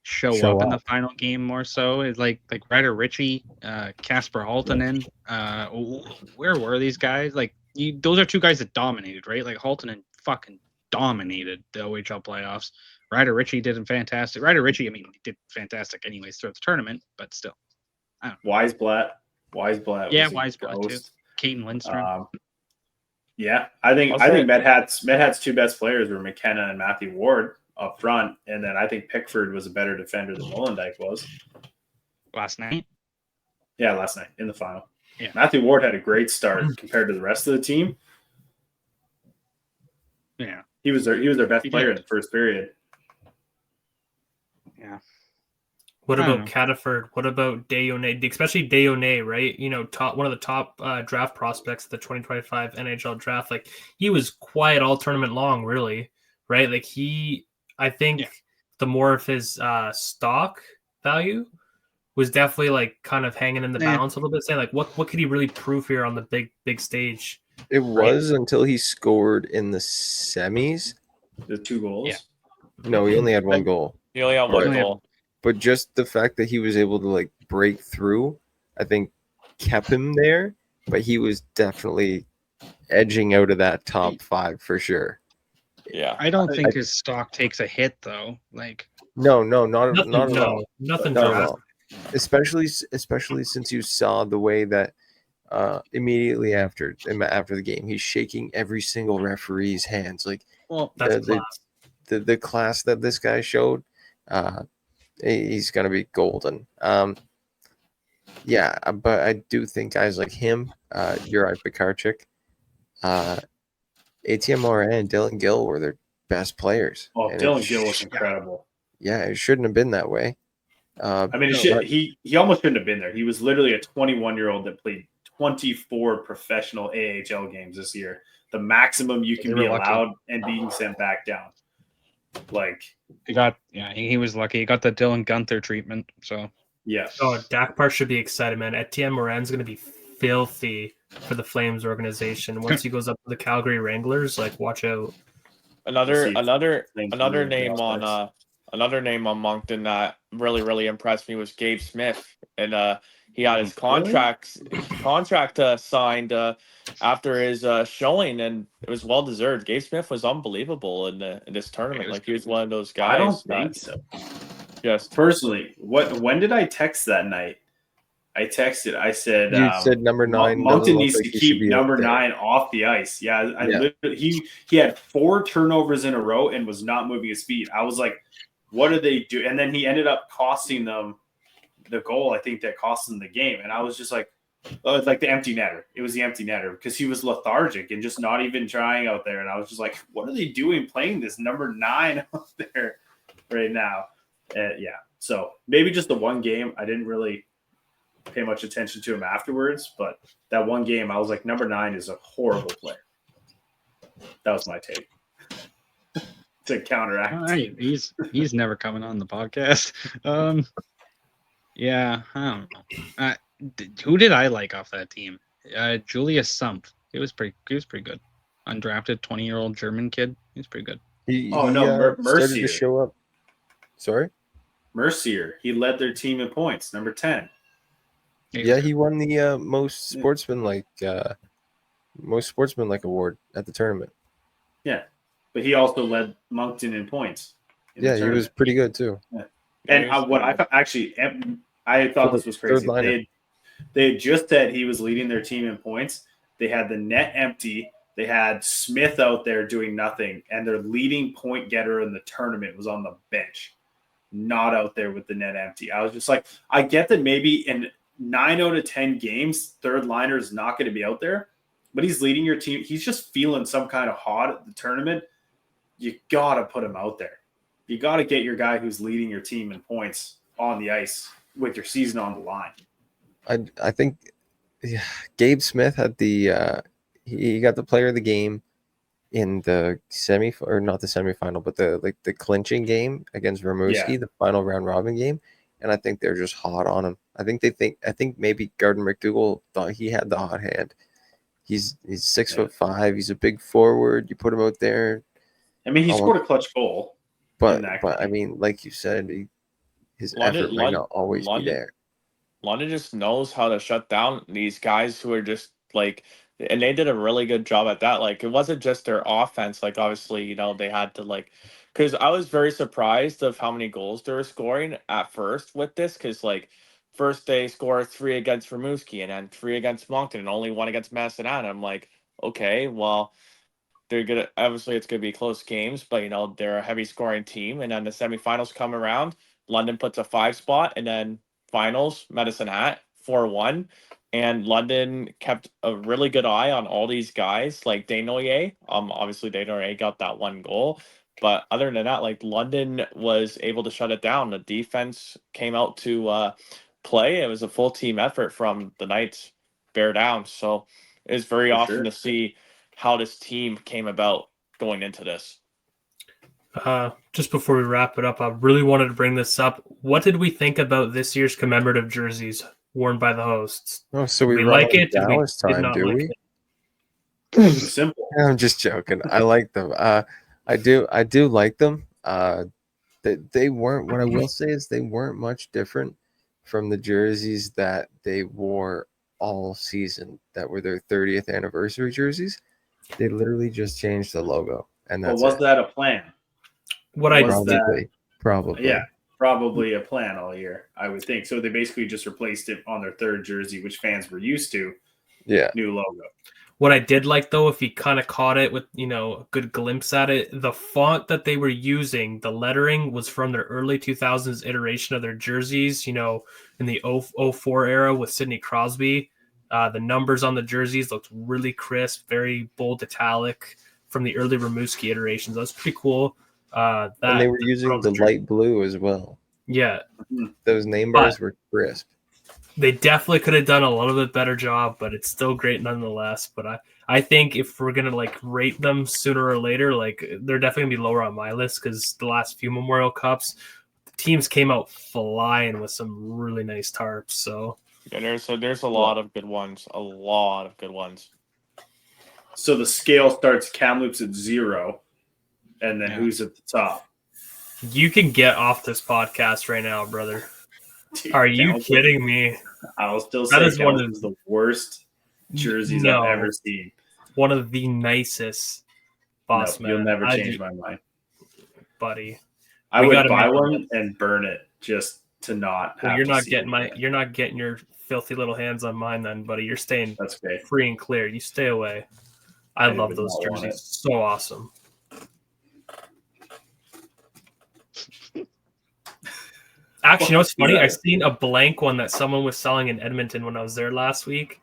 show up in the final game more so is like Ryder Ritchie, Casper Haltonen. Where were these guys? Like those are two guys that dominated, right? Like Haltonen fucking dominated the OHL playoffs. Ryder Ritchie did fantastic. Ryder Ritchie, I mean, he did fantastic anyways throughout the tournament, but still. Weisblatt. Yeah, Weisblatt too. Caden Lindstrom. Yeah, I think Medhat's two best players were McKenna and Matthew Ward up front, and then I think Pickford was a better defender than Molendyke was. Last night? Yeah, last night in the final. Yeah. Matthew Ward had a great start compared to the rest of the team. Yeah. He was their best player in the first period. Yeah. What about Cataford? What about Daeden? Especially Daeden, right? You know, one of the top draft prospects of the 2025 NHL draft. Like, he was quiet all tournament long, really, right? Like, I think the more of his stock value was definitely, like, kind of hanging in the balance a little bit, saying, like, what could he really prove here on the big stage? It was until he scored in the semis. The 2 goals? Yeah. No, he only had 1 goal. He only had 1 goal. But just the fact that he was able to like break through, I think kept him there. But he was definitely edging out of that top 5 for sure. Yeah. I don't think his stock takes a hit though. Like not at all. Nothing not at all. Especially since you saw the way that immediately after the game, he's shaking every single referee's hands. Like, well, that's the class that this guy showed. He's gonna be golden. Yeah, but I do think guys like him, Juraj Pekarczyk, ATM Morin, and Dylan Gill were their best players. Oh, Dylan Gill was incredible. Yeah, it shouldn't have been that way. I mean, he almost shouldn't have been there. He was literally a 21-year-old that played 24 professional AHL games this year. The maximum you can be allowed and being sent back down. Like he was lucky. He got the Dylan Gunther treatment. So yeah. Oh, Dakpar should be excited, man. Etienne Morin's going to be filthy for the Flames organization once he goes up to the Calgary Wranglers. Like, watch out. Another name on Moncton that really impressed me was Gabe Smith, and he had his contract signed after his showing, and it was well deserved. Gabe Smith was unbelievable in this tournament. Like, he was one of those guys. I don't think so. Just personally, when did I text that night? I texted. I said, "You said number 9. Moncton needs to keep number 9 off the ice." Yeah, literally, he had 4 turnovers in a row and was not moving his feet. I was like, "What do they do?" And then he ended up costing them the goal. I think that cost them the game. And I was just like, "Oh, it's like the empty netter." It was the empty netter because he was lethargic and just not even trying out there. And I was just like, "What are they doing playing this number 9 out there right now?" Yeah. So maybe just the one game. I didn't really pay much attention to him afterwards, but that one game I was like, number 9 is a horrible player. That was my take to counteract. All right. He's never coming on the podcast. Yeah, I don't know. Who did I like off that team? Julius Sumpf. He was pretty good. Undrafted 20-year-old German kid. He's pretty good. He started Mercier. to show up. Sorry? Mercier. He led their team in points, number 10. Yeah, he won the most sportsmanlike award at the tournament. Yeah, but he also led Moncton in points. Yeah, he was pretty good too. Yeah. And I thought this was crazy. They had just said he was leading their team in points. They had the net empty. They had Smith out there doing nothing, and their leading point getter in the tournament was on the bench, not out there with the net empty. I was just like, I get that maybe in 9 out of 10 games, third liner is not going to be out there, but he's leading your team. He's just feeling some kind of hot at the tournament. You got to put him out there. You got to get your guy who's leading your team in points on the ice with your season on the line. I think Gabe Smith had he got the player of the game in the not the semifinal, but the clinching game against Rimouski, the final round robin game, and I think they're just hot on him. I think maybe Gardner McDougall thought he had the hot hand. He's 6'5". He's a big forward. You put him out there. I mean, he scored a clutch goal. But I mean, like you said, his effort might not always be there. London just knows how to shut down these guys who are just like, and they did a really good job at that. Like, it wasn't just their offense. Like, obviously, they had to because I was very surprised of how many goals they were scoring at first with this. Because first they score 3 against Rimouski and then 3 against Moncton and only 1 against Madison. I'm like, okay, well, they're gonna obviously it's gonna be close games, but they're a heavy scoring team. And then the semifinals come around. London puts a 5 spot, and then finals, Medicine Hat 4-1, and London kept a really good eye on all these guys like Desnoyers. Obviously Desnoyers got that 1 goal, but other than that, London was able to shut it down. The defense came out to play. It was a full team effort from the Knights bear down. So it's very awesome to see how this team came about going into this. Just before we wrap it up, I really wanted to bring this up. What did we think about this year's commemorative jerseys worn by the hosts? Oh, so we like it? Dallas time, do we? Simple. I'm just joking. I like them. I do like them. They weren't. What I will say is they weren't much different from the jerseys that they wore all season. That were their 30th anniversary jerseys. They literally just changed the logo, and that's. Was that a plan? Probably. Yeah, probably a plan all year, I would think. So they basically just replaced it on their 3rd jersey, which fans were used to. Yeah. New logo. What I did like, though, if you kind of caught it with, a good glimpse at it, the font that they were using, the lettering was from their early 2000s iteration of their jerseys, in the 04 era with Sidney Crosby. The numbers on the jerseys looked really crisp, very bold italic from the early Rimouski iterations. That was pretty cool. And they were using the light blue as well. Yeah. Those name bars were crisp. They definitely could have done a little bit better job, but it's still great nonetheless. But I think if we're going to rate them sooner or later, they're definitely going to be lower on my list because the last few Memorial Cups, the teams came out flying with some really nice tarps. So yeah, there's a lot of good ones. A lot of good ones. So the scale starts Kamloops at 0. And then who's at the top? You can get off this podcast right now, brother. Dude, are you kidding me? I'll still say that one of the worst jerseys I've ever seen. One of the nicest. Boss man. You'll never change my mind, buddy. I would buy one and burn it just to not. Well, you're not getting your filthy little hands on mine, then, buddy. You're staying free and clear. You stay away. I love those jerseys. So awesome. Actually, you know what's funny? I seen a blank one that someone was selling in Edmonton when I was there last week.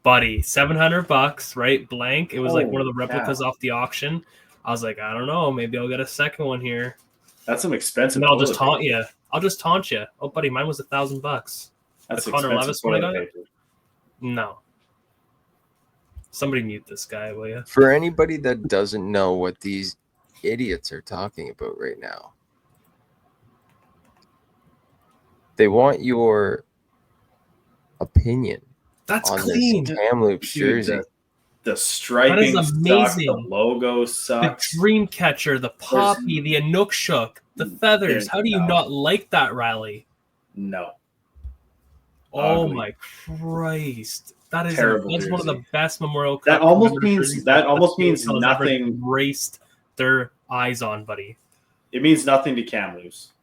Buddy, $700, right? Blank. It was one of the replicas off the auction. I was like, I don't know. Maybe I'll get a second one here. That's some expensive. And I'll just taunt you. Oh, buddy, mine was $1,000. That's Connor Levis one I got? No. Somebody mute this guy, will you? For anybody that doesn't know what these idiots are talking about right now, They want your opinion. That's on clean. This Kamloops jersey. The striping sucks. The logo sucks. The dream catcher, the poppy, the Inukshuk, the feathers. How do you not like that, Ryley? No. Oh my Christ! That is terrible. One of the best Memorial Cup. That almost means nothing. Raced their eyes on, buddy. It means nothing to Kamloops.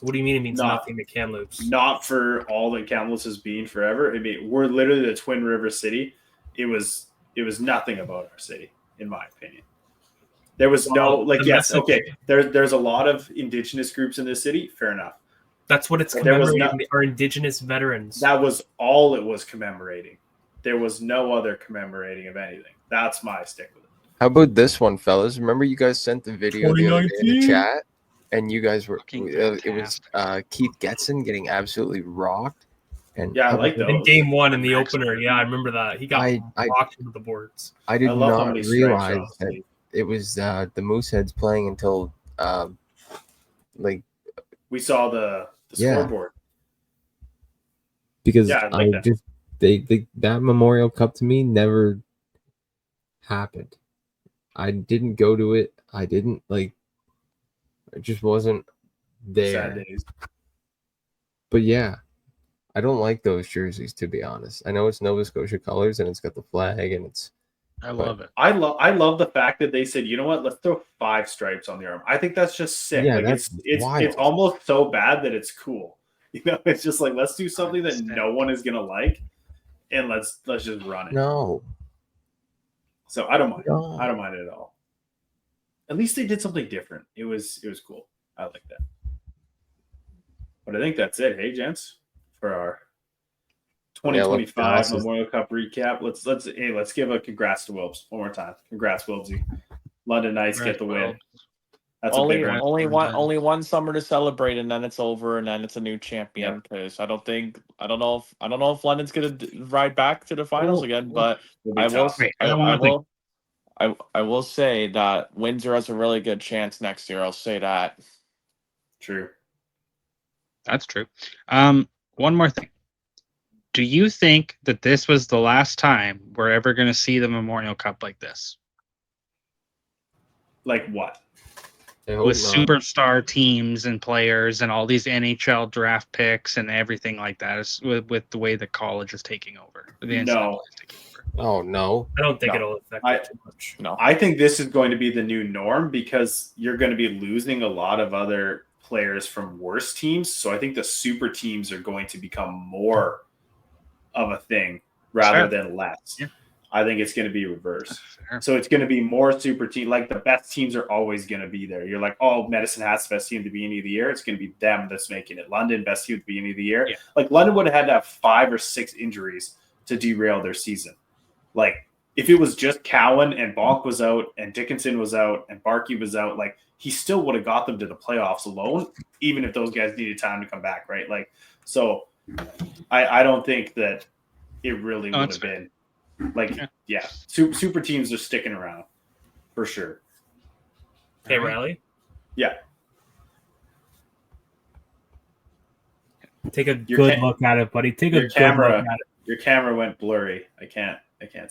What do you mean it means nothing to Kamloops? Not for all that Kamloops has been forever. I mean, we're literally the Twin River city. It was nothing about our city, in my opinion. There was there's a lot of Indigenous groups in this city. Fair enough. That's what it's commemorating. Our Indigenous veterans. That was all it was commemorating. There was no other commemorating of anything. That's my stick with it. How about this one, fellas? Remember you guys sent the video the other day in the chat, and you guys were it was Keith Getson getting absolutely rocked. And yeah, I like those. In game one in the opener. Yeah, I remember that. He got rocked into the boards. I did not realize that it was the Mooseheads playing until we saw the scoreboard. Because that Memorial Cup to me never happened. I didn't go to it. I didn't it just wasn't there. Sad days. But yeah, I don't like those jerseys, to be honest. I know it's Nova Scotia colors and it's got the flag and it's. I love it. I love the fact that they said, you know what, let's throw 5 stripes on the arm. I think that's just sick. Yeah, it's almost so bad that it's cool. You know, it's just like, let's do something that no one is gonna like, and let's just run it. No. So I don't mind. No. I don't mind it at all. At least they did something different. It was cool. I like that. But I think that's it. Hey, gents, for our 2025 Memorial Cup recap. Let's give a congrats to Wilbs one more time. Congrats, Wilbsy. London Knights get the win. That's only one summer to celebrate, and then it's over, and then it's a new champion. Because I don't know if London's gonna ride back to the finals again. But I will say that Windsor has a really good chance next year. I'll say that. True. That's true. One more thing. Do you think that this was the last time we're ever going to see the Memorial Cup like this? Like what? With superstar teams and players and all these NHL draft picks and everything like that, with the way the college is taking over. No. Oh, no. I don't think it'll affect it too much. No. I think this is going to be the new norm because you're going to be losing a lot of other players from worse teams. So I think the super teams are going to become more of a thing rather than less. Yeah. I think it's going to be reversed. So it's going to be more super team. Like the best teams are always going to be there. You're like, oh, Medicine Hat's the best team at the beginning of the year. It's going to be them that's making it. London, best team at the beginning of the year. Yeah. Like London would have had to have 5 or 6 injuries to derail their season. Like if it was just Cowan and Bonk was out and Dickinson was out and Barkey was out, like he still would have got them to the playoffs alone, even if those guys needed time to come back, right? Like, so I don't think that it really would have been. Like, super teams are sticking around for sure. Hey, Ryley? Yeah. Take a good look at it, buddy. Take a good look at it. Your camera went blurry. I can't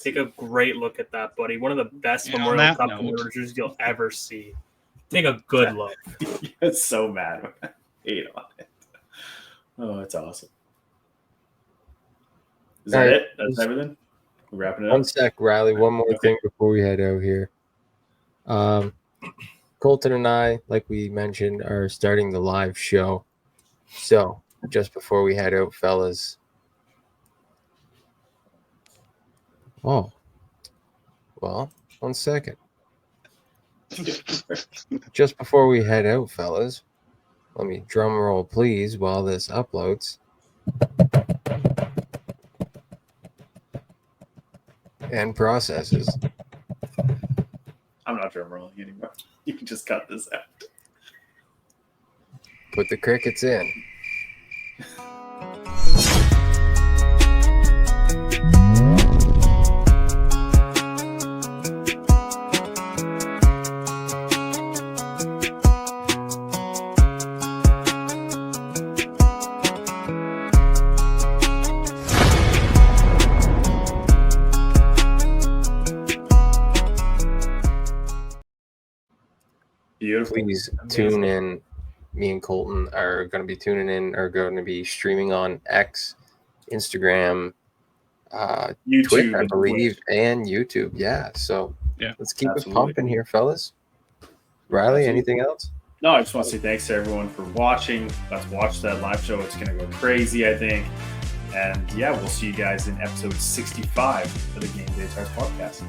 see. Take a great look at that, buddy. One of the best Memorial Cup converters you'll ever see. Take a good look. It's so mad. I hate on it. Oh, it's awesome. Is that it? That's everything? We're wrapping it up. One sec, Ryley. One more thing before we head out here. Colton and I, like we mentioned, are starting the live show. So, just before we head out, fellas. Oh. Well, 1 second. Just before we head out, fellas, let me drum roll, please, while this uploads. And processes. I'm not drum rolling anymore. You can just cut this out. Put the crickets in. Beautiful. Please Amazing. tune in. Me and Colton are going to be tuning in, are going to be streaming on X, Instagram, YouTube, Twitch, I and believe, Twitch. and YouTube. Yeah. So let's keep Absolutely. it pumping here, fellas. Ryley, anything else? No, I just want to say thanks to everyone for watching. Let's watch that live show. It's going to go crazy, I think. And yeah, we'll see you guys in episode 65 of the Game Day Tarps podcast.